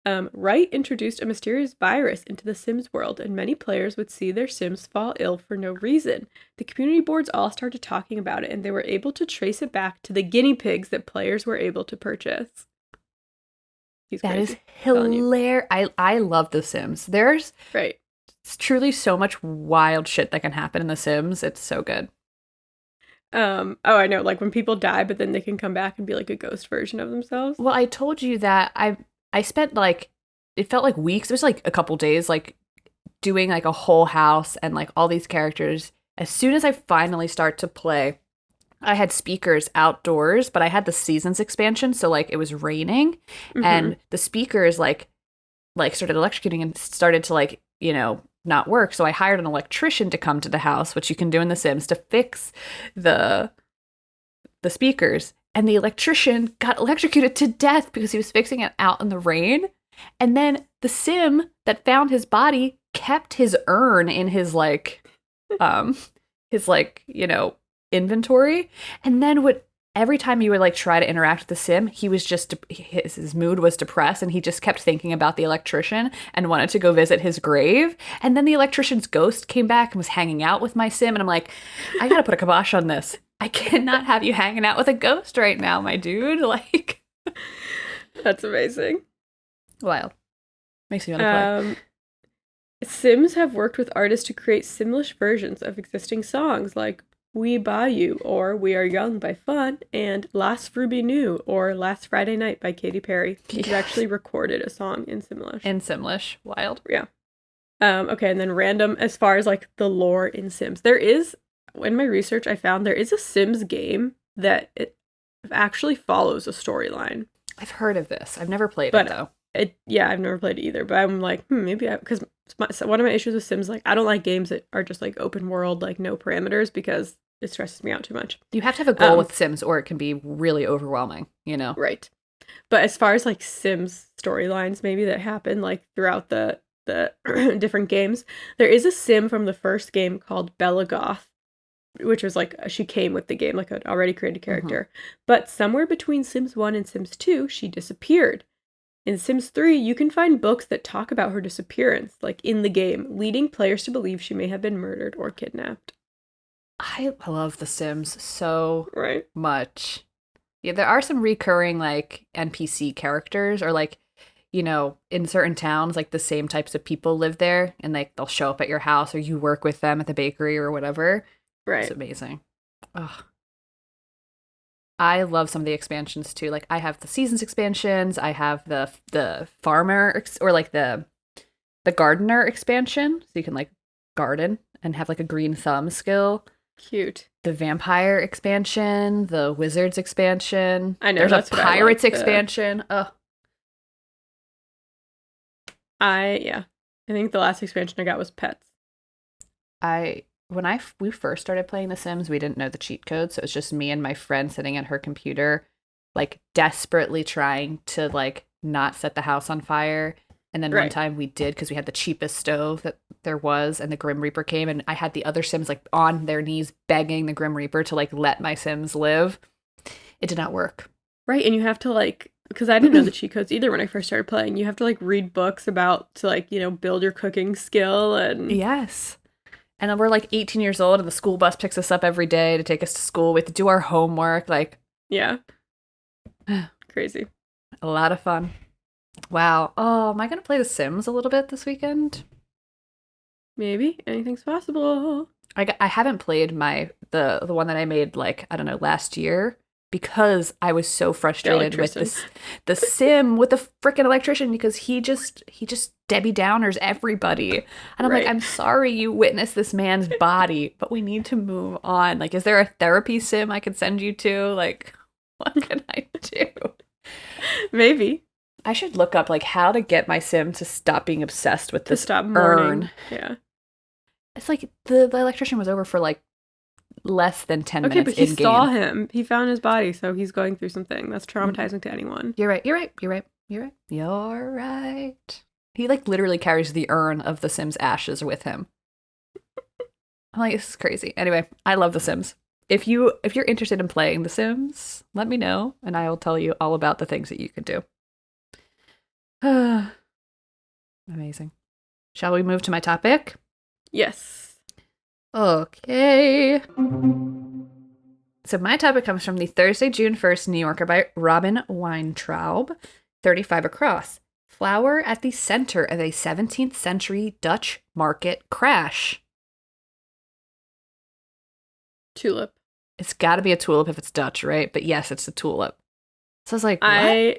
Wright introduced a mysterious virus into the Sims world, and many players would see their Sims fall ill for no reason. The community boards all started talking about it, and they were able to trace it back to the guinea pigs that players were able to purchase. That is hilarious. I love The Sims. There's truly so much wild shit that can happen in The Sims. It's so good. I know, like when people die, but then they can come back and be like a ghost version of themselves. Well, I told you that I spent like, it felt like weeks. It was like a couple days, like doing like a whole house and like all these characters. As soon as I finally start to play, I had speakers outdoors, but I had the seasons expansion. So like it was raining and the speakers like started electrocuting and started to like not work. So I hired an electrician to come to the house, which you can do in The Sims, to fix the speakers. And the electrician got electrocuted to death because he was fixing it out in the rain. And then the Sim that found his body kept his urn in his inventory. And then every time you would try to interact with the Sim, he was just, his mood was depressed, and he just kept thinking about the electrician and wanted to go visit his grave. And then the electrician's ghost came back and was hanging out with my Sim. And I'm like, I gotta put a kibosh on this. I cannot have you hanging out with a ghost right now, my dude. That's amazing. Wild. Makes me want to play. Sims have worked with artists to create Simlish versions of existing songs like We Bayou or We Are Young by Fun and Last Ruby New or Last Friday Night by Katy Perry. He's actually recorded a song in Simlish. In Simlish. Wild. Yeah. Okay, and then random as far as the lore in Sims. There is, in my research, I found there is a Sims game that it actually follows a storyline. I've heard of this. I've never played it, though. I've never played it either, but I'm like, maybe because one of my issues with Sims, I don't like games that are just open world, no parameters, because it stresses me out too much. You have to have a goal with Sims, or it can be really overwhelming, Right. But as far as Sims storylines, maybe that happen throughout the different games, there is a Sim from the first game called Bella Goth, which was she came with the game, an already created character. Mm-hmm. But somewhere between Sims 1 and Sims 2, she disappeared. In Sims 3, you can find books that talk about her disappearance, in the game, leading players to believe she may have been murdered or kidnapped. I love The Sims so much. Yeah, there are some recurring, NPC characters, or, in certain towns, the same types of people live there, and, they'll show up at your house, or you work with them at the bakery or whatever. Right. It's amazing. Ugh. I love some of the expansions too. I have the seasons expansions. I have the farmer or the gardener expansion, so you can garden and have a green thumb skill. Cute. The vampire expansion, the wizards expansion. I know. There's a pirates expansion. Ugh. I think the last expansion I got was pets. When we first started playing The Sims, we didn't know the cheat code, so it was just me and my friend sitting at her computer, desperately trying to not set the house on fire. And then one time we did, because we had the cheapest stove that there was, and the Grim Reaper came, and I had the other Sims on their knees begging the Grim Reaper to let my Sims live. It did not work. Right, and you have to because I didn't know the cheat codes either when I first started playing. You have to read books about to build your cooking skill and yes. And then we're 18 years old, and the school bus picks us up every day to take us to school. We have to do our homework. Yeah. Crazy. A lot of fun. Wow. Oh, am I going to play The Sims a little bit this weekend? Maybe. Anything's possible. I haven't played the one that I made, last year, because I was so frustrated with the Sim with the freaking electrician, because he just Debbie Downers everybody. And I'm I'm sorry you witnessed this man's body, but we need to move on. Is there a therapy Sim I could send you to? What can I do? Maybe. I should look up how to get my Sim to stop being obsessed with this stop urn. Yeah. It's the electrician was over for less than 10 minutes in game. Okay, but he saw him. He found his body, so he's going through something. That's traumatizing to anyone. You're right. He literally carries the urn of the Sims' ashes with him. I'm this is crazy. Anyway, I love The Sims. If you're interested in playing The Sims, let me know, and I will tell you all about the things that you could do. Amazing. Shall we move to my topic? Yes. Okay. So my topic comes from the Thursday, June 1st New Yorker by Robin Weintraub, 35 across. Flower at the center of a 17th century Dutch market crash. Tulip. It's got to be a tulip if it's Dutch, right? But yes, it's a tulip. So I was what? I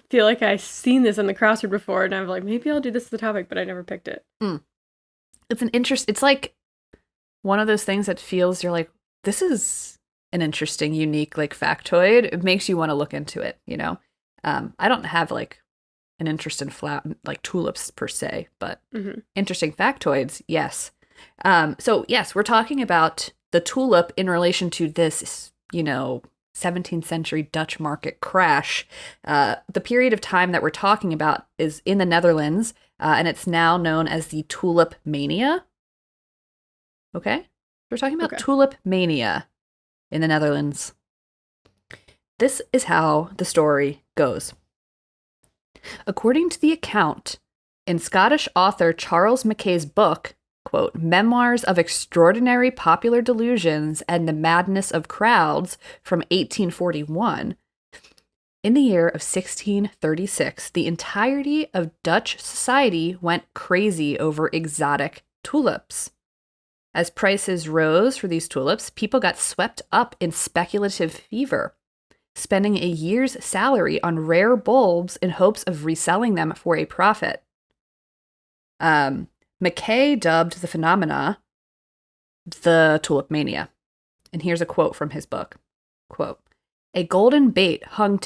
feel like I've seen this in the crossword before, and I'm maybe I'll do this as the topic, but I never picked it. It's an it's one of those things that feels you're this is an interesting, unique factoid. It makes you want to look into it, I don't have an interest in like tulips per se, but interesting factoids, yes. So yes, we're talking about the tulip in relation to this, 17th century Dutch market crash. The period of time that we're talking about is in the Netherlands, and it's now known as the tulip mania. Okay? We're talking about tulip mania in the Netherlands. This is how the story goes. According to the account in Scottish author Charles Mackay's book, quote, Memoirs of Extraordinary Popular Delusions and the Madness of Crowds from 1841, in the year of 1636, the entirety of Dutch society went crazy over exotic tulips. As prices rose for these tulips, people got swept up in speculative fever, spending a year's salary on rare bulbs in hopes of reselling them for a profit. Mackay dubbed the phenomena the tulip mania. And here's a quote from his book. Quote, a golden bait hung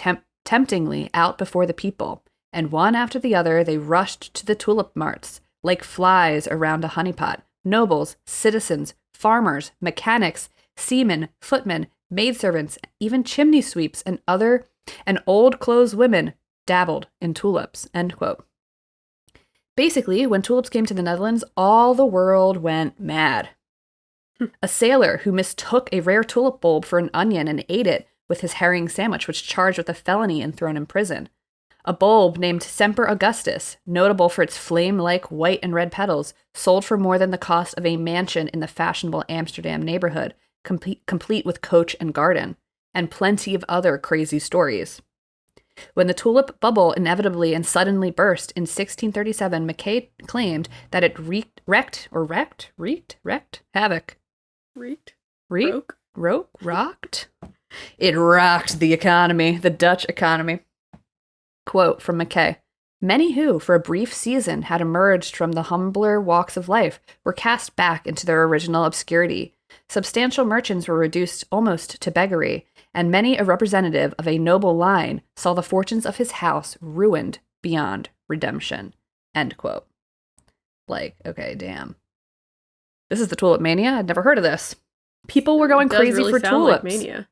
temptingly out before the people, and one after the other they rushed to the tulip marts, like flies around a honeypot. Nobles, citizens, farmers, mechanics, seamen, footmen, maidservants, even chimney sweeps and old clothes women dabbled in tulips, end quote. Basically, when tulips came to the Netherlands, all the world went mad. A sailor who mistook a rare tulip bulb for an onion and ate it with his herring sandwich was charged with a felony and thrown in prison. A bulb named Semper Augustus, notable for its flame-like white and red petals, sold for more than the cost of a mansion in the fashionable Amsterdam neighborhood, complete with coach and garden, and plenty of other crazy stories. When the tulip bubble inevitably and suddenly burst in 1637, Mackay claimed that it wreaked havoc. Rocked? It rocked the economy, the Dutch economy. Quote from Mackay, many who, for a brief season, had emerged from the humbler walks of life were cast back into their original obscurity. Substantial merchants were reduced almost to beggary, and many a representative of a noble line saw the fortunes of his house ruined beyond redemption. End quote. Like, okay, damn. This is the tulip mania? I'd never heard of this. People were going crazy really for tulips. Like mania.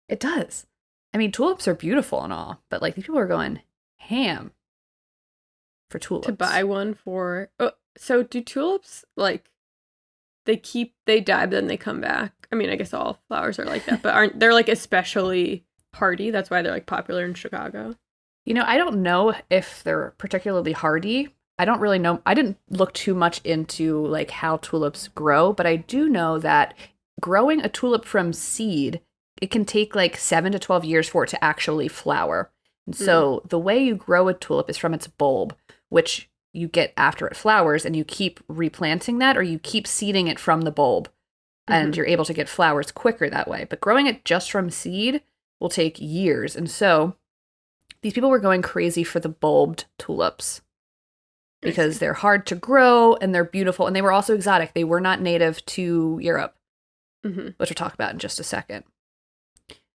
It does. I mean, tulips are beautiful and all, but like people are going ham for tulips. To buy one for... Oh, so do tulips, like, they die, but then they come back? I mean, I guess all flowers are like that, but they're like especially hardy? That's why they're like popular in Chicago. I don't know if they're particularly hardy. I don't really know. I didn't look too much into like how tulips grow, but I do know that growing a tulip from seed, it can take like 7 to 12 years for it to actually flower. And so the way you grow a tulip is from its bulb, which you get after it flowers, and you keep replanting that, or you keep seeding it from the bulb, and you're able to get flowers quicker that way. But growing it just from seed will take years. And so these people were going crazy for the bulbed tulips because they're hard to grow and they're beautiful. And they were also exotic. They were not native to Europe, which we'll talk about in just a second.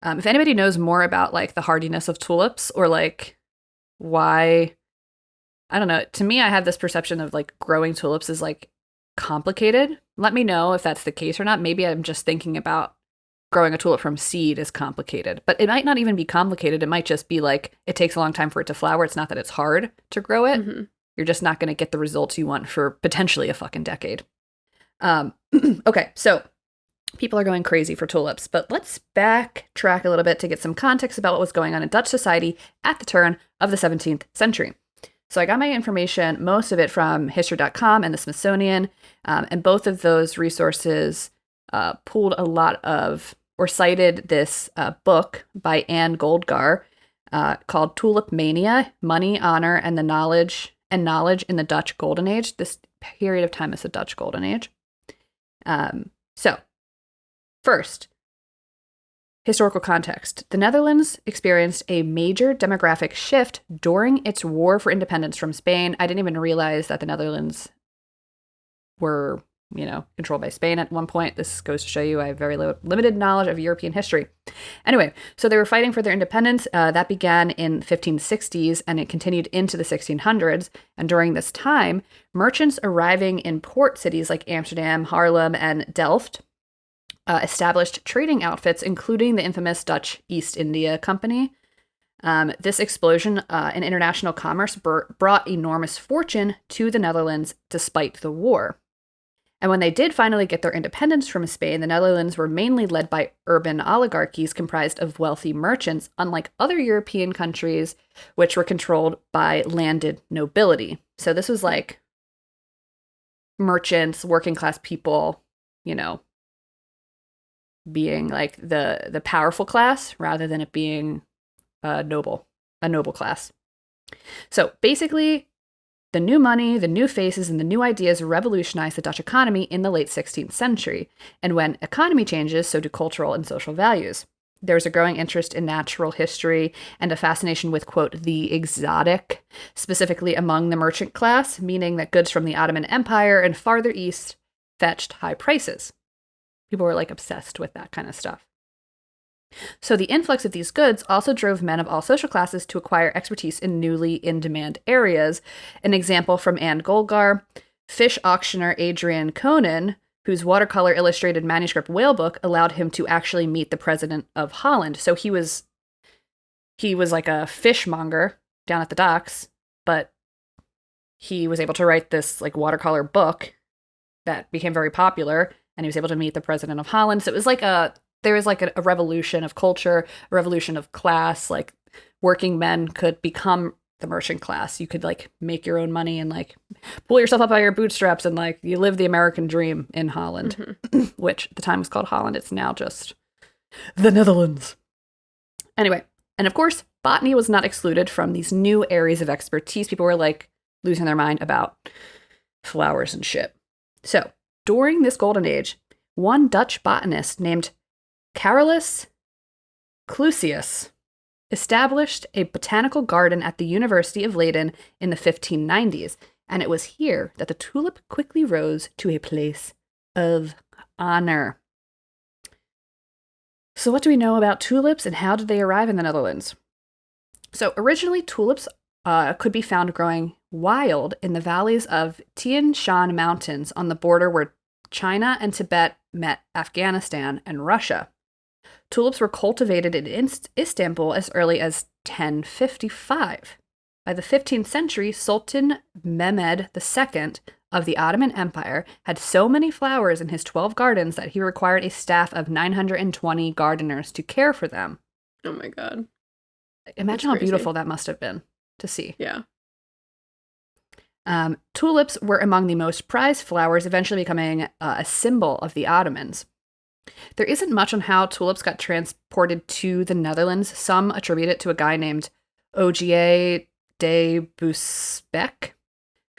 If anybody knows more about like the hardiness of tulips or like why, I don't know. To me, I have this perception of like growing tulips is like complicated. Let me know if that's the case or not. Maybe I'm just thinking about growing a tulip from seed is complicated, but it might not even be complicated. It might just be like it takes a long time for it to flower. It's not that it's hard to grow it. You're just not going to get the results you want for potentially a fucking decade. Okay, so people are going crazy for tulips, but let's backtrack a little bit to get some context about what was going on in Dutch society at the turn of the 17th century. So I got my information, most of it from history.com and the Smithsonian, and both of those resources pulled a lot of, or cited this book by Anne Goldgar called Tulip Mania, Money, Honor, and the Knowledge in the Dutch Golden Age. This period of time is the Dutch Golden Age. So, first, historical context. The Netherlands experienced a major demographic shift during its war for independence from Spain. I didn't even realize that the Netherlands were controlled by Spain at one point. This goes to show you I have very limited knowledge of European history. Anyway, so they were fighting for their independence. That began in 1560s and it continued into the 1600s. And during this time, merchants arriving in port cities like Amsterdam, Haarlem, and Delft established trading outfits, including the infamous Dutch East India Company. This explosion in international commerce brought enormous fortune to the Netherlands despite the war. And when they did finally get their independence from Spain, the Netherlands were mainly led by urban oligarchies comprised of wealthy merchants, unlike other European countries, which were controlled by landed nobility. So this was like merchants, working class people, being like the powerful class rather than it being a noble class. So basically, the new money, the new faces, and the new ideas revolutionized the Dutch economy in the late 16th century. And when economy changes, so do cultural and social values. There's a growing interest in natural history and a fascination with, quote, the exotic, specifically among the merchant class, meaning that goods from the Ottoman Empire and farther east fetched high prices. People were like obsessed with that kind of stuff. So the influx of these goods also drove men of all social classes to acquire expertise in newly in-demand areas. An example from Anne Golgar, fish auctioneer Adrian Conan, whose watercolor illustrated manuscript whale book allowed him to actually meet the president of Holland. So he was like a fishmonger down at the docks, but he was able to write this like watercolor book that became very popular, and he was able to meet the president of Holland. So it was like there was like a revolution of culture, a revolution of class. Like working men could become the merchant class. You could like make your own money and like pull yourself up by your bootstraps and like you live the American dream in Holland, which at the time was called Holland. It's now just the Netherlands. Anyway, and of course, botany was not excluded from these new areas of expertise. People were like losing their mind about flowers and shit. So during this golden age, one Dutch botanist named Carolus Clusius established a botanical garden at the University of Leiden in the 1590s, and it was here that the tulip quickly rose to a place of honor. So what do we know about tulips and how did they arrive in the Netherlands? So originally tulips could be found growing wild in the valleys of Tian Shan Mountains on the border where China and Tibet met Afghanistan and Russia. Tulips were cultivated in Istanbul as early as 1055. By the 15th century, Sultan Mehmed II of the Ottoman Empire had so many flowers in his 12 gardens that he required a staff of 920 gardeners to care for them. Oh my god. Imagine how beautiful that must have been to see. Yeah. Tulips were among the most prized flowers, eventually becoming a symbol of the Ottomans. There isn't much on how tulips got transported to the Netherlands. Some attribute it to a guy named Ogier de Busbecq,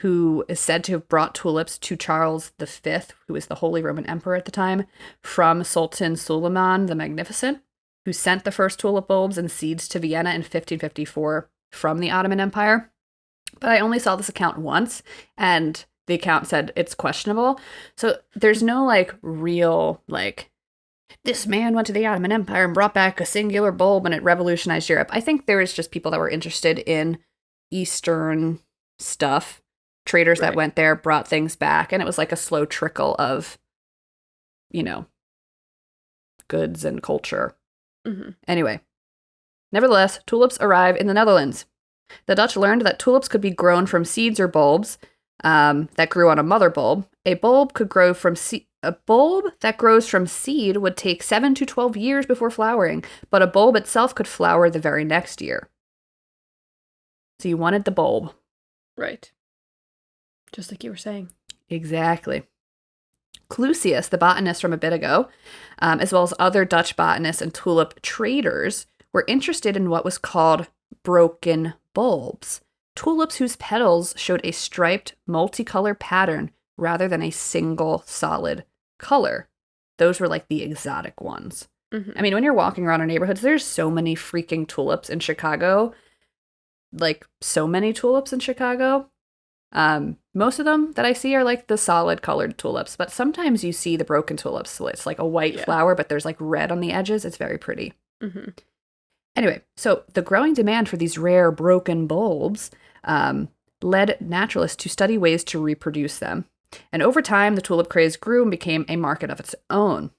who is said to have brought tulips to Charles V, who was the Holy Roman Emperor at the time, from Sultan Suleiman the Magnificent, who sent the first tulip bulbs and seeds to Vienna in 1554 from the Ottoman Empire. But I only saw this account once, and the account said it's questionable. So there's no like real like, this man went to the Ottoman Empire and brought back a singular bulb and it revolutionized Europe. I think there was just people that were interested in Eastern stuff, traders that went there, brought things back, and it was like a slow trickle of, goods and culture. Mm-hmm. Anyway, nevertheless, tulips arrive in the Netherlands. The Dutch learned that tulips could be grown from seeds or bulbs that grew on a mother bulb. A bulb that grows from seed would take 7 to 12 years before flowering, but a bulb itself could flower the very next year. So you wanted the bulb. Right. Just like you were saying. Exactly. Clusius, the botanist from a bit ago, as well as other Dutch botanists and tulip traders, were interested in what was called broken bulbs, tulips whose petals showed a striped, multicolor pattern rather than a single solid color. Those were like the exotic ones. Mm-hmm. I mean, when you're walking around our neighborhoods, there's so many freaking tulips in Chicago. Like, so many tulips in Chicago. Most of them that I see are like the solid colored tulips, but sometimes you see the broken tulips. So it's like a white flower, but there's like red on the edges. It's very pretty. Mm-hmm. Anyway, so the growing demand for these rare broken bulbs led naturalists to study ways to reproduce them. And over time, the tulip craze grew and became a market of its own.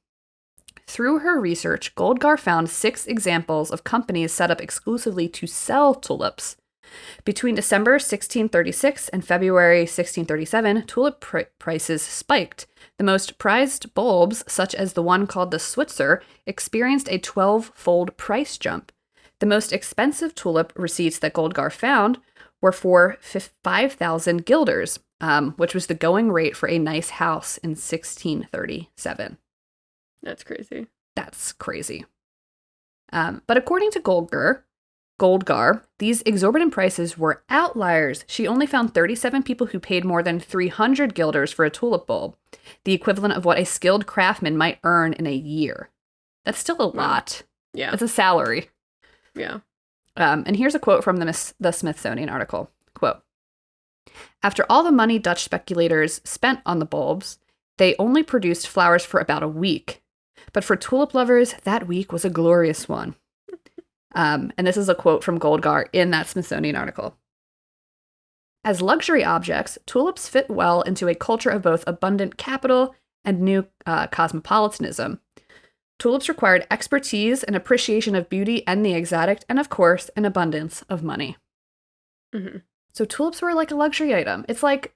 Through her research, Goldgar found 6 examples of companies set up exclusively to sell tulips. Between December 1636 and February 1637, tulip prices spiked. The most prized bulbs, such as the one called the Switzer, experienced a 12-fold price jump. The most expensive tulip receipts that Goldgar found were for 5,000 guilders, which was the going rate for a nice house in 1637. That's crazy. That's crazy. But according to Goldgar, these exorbitant prices were outliers. She only found 37 people who paid more than 300 guilders for a tulip bulb, the equivalent of what a skilled craftsman might earn in a year. That's still a lot. Yeah. It's a salary. Yeah. And here's a quote from the Smithsonian article. Quote, "After all the money Dutch speculators spent on the bulbs, they only produced flowers for about a week. But for tulip lovers, that week was a glorious one." And this is a quote from Goldgar in that Smithsonian article. "As luxury objects, tulips fit well into a culture of both abundant capital and new cosmopolitanism. Tulips required expertise and appreciation of beauty and the exotic, and of course, an abundance of money." Mm-hmm. So tulips were like a luxury item. It's like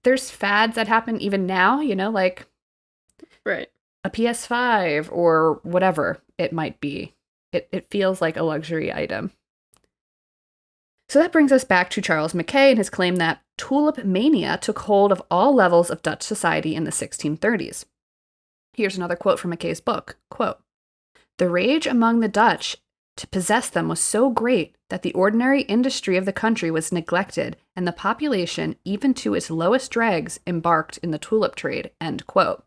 there's fads that happen even now, like right. a PS5 or whatever it might be. It feels like a luxury item. So that brings us back to Charles Mackay and his claim that tulip mania took hold of all levels of Dutch society in the 1630s. Here's another quote from Mackay's book. Quote, "The rage among the Dutch to possess them was so great that the ordinary industry of the country was neglected and the population, even to its lowest dregs, embarked in the tulip trade." End quote.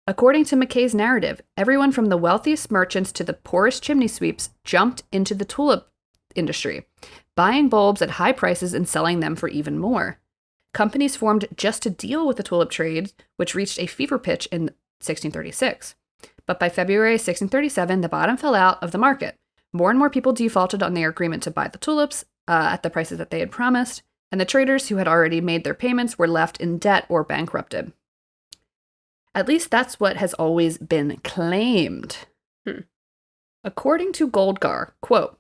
According to Mackay's narrative, everyone from the wealthiest merchants to the poorest chimney sweeps jumped into the tulip industry, buying bulbs at high prices and selling them for even more. Companies formed just to deal with the tulip trade, which reached a fever pitch in 1636. But by February 1637, the bottom fell out of the market. More and more people defaulted on their agreement to buy the tulips at the prices that they had promised, and the traders who had already made their payments were left in debt or bankrupted. At least that's what has always been claimed. According to Goldgar, quote,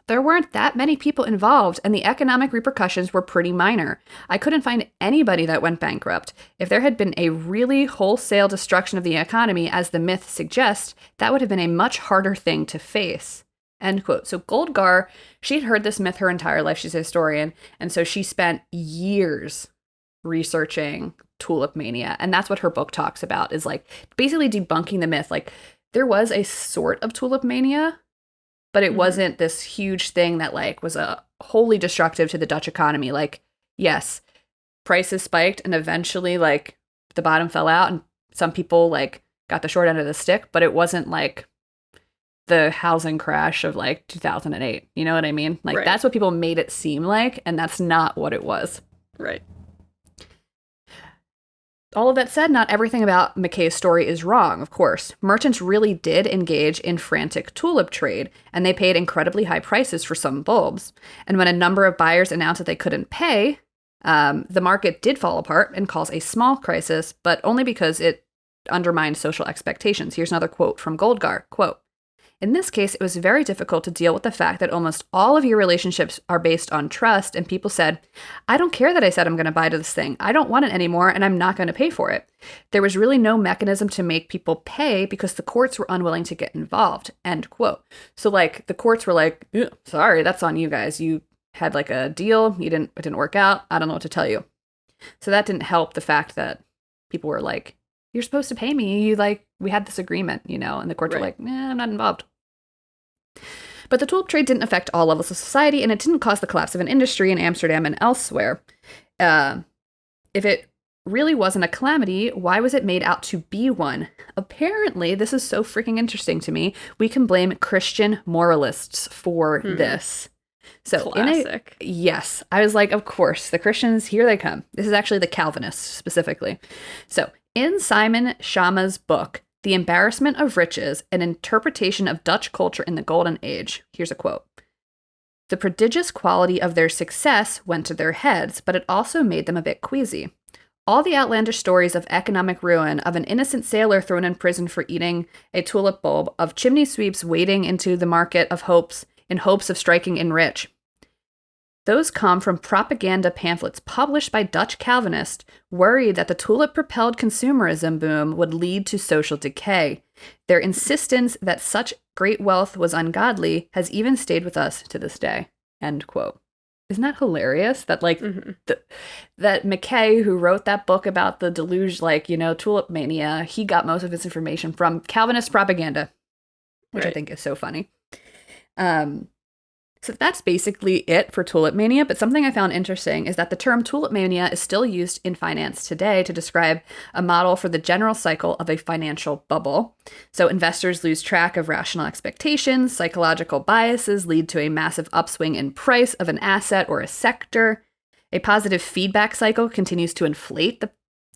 "There weren't that many people involved, and the economic repercussions were pretty minor. I couldn't find anybody that went bankrupt. If there had been a really wholesale destruction of the economy, as the myth suggests, that would have been a much harder thing to face." End quote. So Goldgar, she'd heard this myth her entire life. She's a historian. And so she spent years researching tulip mania. And that's what her book talks about, is like basically debunking the myth. Like there was a sort of tulip mania, but it wasn't this huge thing that like was a wholly destructive to the Dutch economy. Like, yes, prices spiked and eventually like the bottom fell out and some people like got the short end of the stick, but it wasn't like the housing crash of like 2008. You know what I mean? Like that's what people made it seem like, and that's not what it was. Right. All of that said, not everything about Mackay's story is wrong, of course. Merchants really did engage in frantic tulip trade, and they paid incredibly high prices for some bulbs. And when a number of buyers announced that they couldn't pay, the market did fall apart and cause a small crisis, but only because it undermined social expectations. Here's another quote from Goldgar, quote, "In this case, it was very difficult to deal with the fact that almost all of your relationships are based on trust, and people said, 'I don't care that I said I'm going to buy this thing. I don't want it anymore, and I'm not going to pay for it.' There was really no mechanism to make people pay because the courts were unwilling to get involved." End quote. So, like, the courts were like, "Sorry, that's on you guys. You had, like, a deal. It didn't work out. I don't know what to tell you." So that didn't help the fact that people were like, "You're supposed to pay me. We had this agreement, and the courts were like, I'm not involved. But the tulip trade didn't affect all levels of society, and it didn't cause the collapse of an industry in Amsterdam and elsewhere. If it really wasn't a calamity, why was it made out to be one? Apparently, this is so freaking interesting to me, we can blame Christian moralists for this. So Classic. yes, I was like, of course, the Christians, here they come. This is actually the Calvinists specifically. So in Simon Schama's book, The Embarrassment of Riches, an interpretation of Dutch culture in the Golden Age, here's a quote. The prodigious quality of their success went to their heads, but it also made them a bit queasy. All the outlandish stories of economic ruin, of an innocent sailor thrown in prison for eating a tulip bulb, of chimney sweeps wading into the market of hopes in hopes of striking in rich. Those come from propaganda pamphlets published by Dutch Calvinists worried that the tulip-propelled consumerism boom would lead to social decay. Their insistence that such great wealth was ungodly has even stayed with us to this day. End quote. Isn't that hilarious? That that McKay, who wrote that book about the deluge, tulip mania, he got most of his information from Calvinist propaganda, which I think is so funny. So that's basically it for tulip mania. But something I found interesting is that the term tulip mania is still used in finance today to describe a model for the general cycle of a financial bubble. So investors lose track of rational expectations, psychological biases lead to a massive upswing in price of an asset or a sector. A positive feedback cycle continues to inflate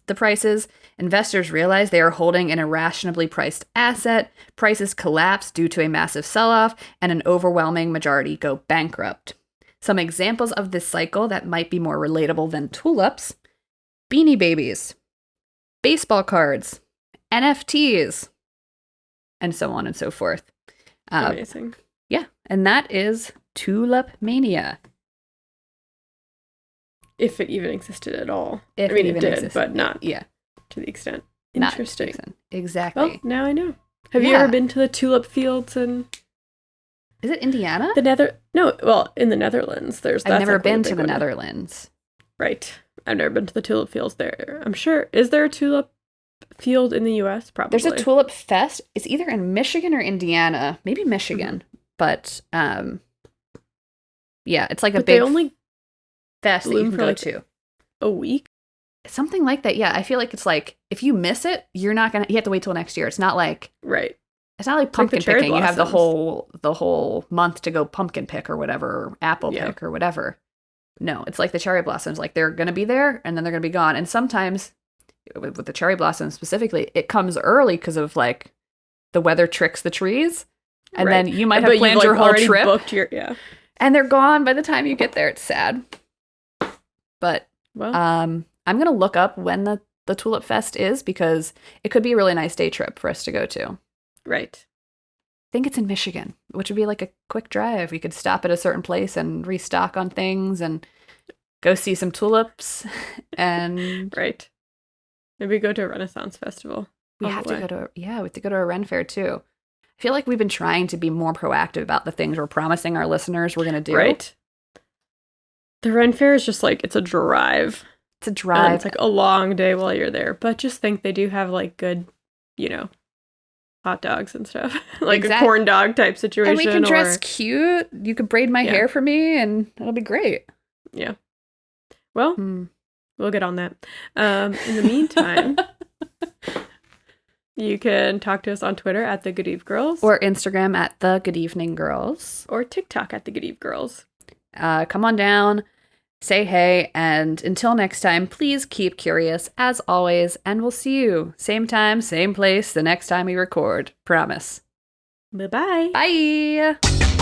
the prices. Investors realize they are holding an irrationally priced asset. Prices collapse due to a massive sell-off, and an overwhelming majority go bankrupt. Some examples of this cycle that might be more relatable than tulips: Beanie Babies, baseball cards, NFTs, and so on and so forth. Amazing. Yeah, and that is tulip mania. If it even existed at all. If I mean, it it did, existed. but not Yeah. to the extent. Not Interesting. Exactly. Well, now I know. Have you Yeah. ever been to the tulip fields in Is it Indiana? in the Netherlands? I've never been to the Netherlands. Right. I've never been to the tulip fields there. I'm sure. Is there a tulip field in the U.S.? Probably. There's a tulip fest. It's either in Michigan or Indiana. Maybe Michigan. Mm-hmm. But, yeah, it's like a But big they only fest that you bloom can for, go like, to. a week? Something like that. Yeah, I feel like it's like, if you miss it, you have to wait till next year. It's not like Right. It's not like It's like the pumpkin cherry picking. You have the blossoms. whole month to go pumpkin pick or whatever, or apple Yeah. pick or whatever. No, it's like the cherry blossoms. Like, they're going to be there and then they're going to be gone. And sometimes, with the cherry blossoms specifically, it comes early because of like the weather tricks the trees. And Right. then you might But have planned you've, your whole already trip booked your, yeah. and they're gone by the time you get there. It's sad. But Well, I'm going to look up when the Tulip Fest is, because it could be a really nice day trip for us to go to. right. I think it's in Michigan, which would be like a quick drive. We could stop at a certain place and restock on things and go see some tulips. And Right. Maybe go to a Renaissance festival. we have to go to a Ren Fair too. I feel like we've been trying to be more proactive about the things we're promising our listeners we're going to do. Right. The Ren Fair is just like, it's a drive. It's a And drive. it's like a long day while you're there. But just think they do have like good, hot dogs and stuff. Like a corn dog type situation. And we can dress cute. You could braid my hair for me and it'll be great. Yeah. Well, we'll get on that. In the meantime, you can talk to us on Twitter at the Good Eve Girls. Or Instagram at the Good Evening Girls. Or TikTok at the Good Eve Girls. Come on down, say hey, and until next time, please keep curious as always, and we'll see you same time, same place the next time we record. Promise. Bye-bye. Bye.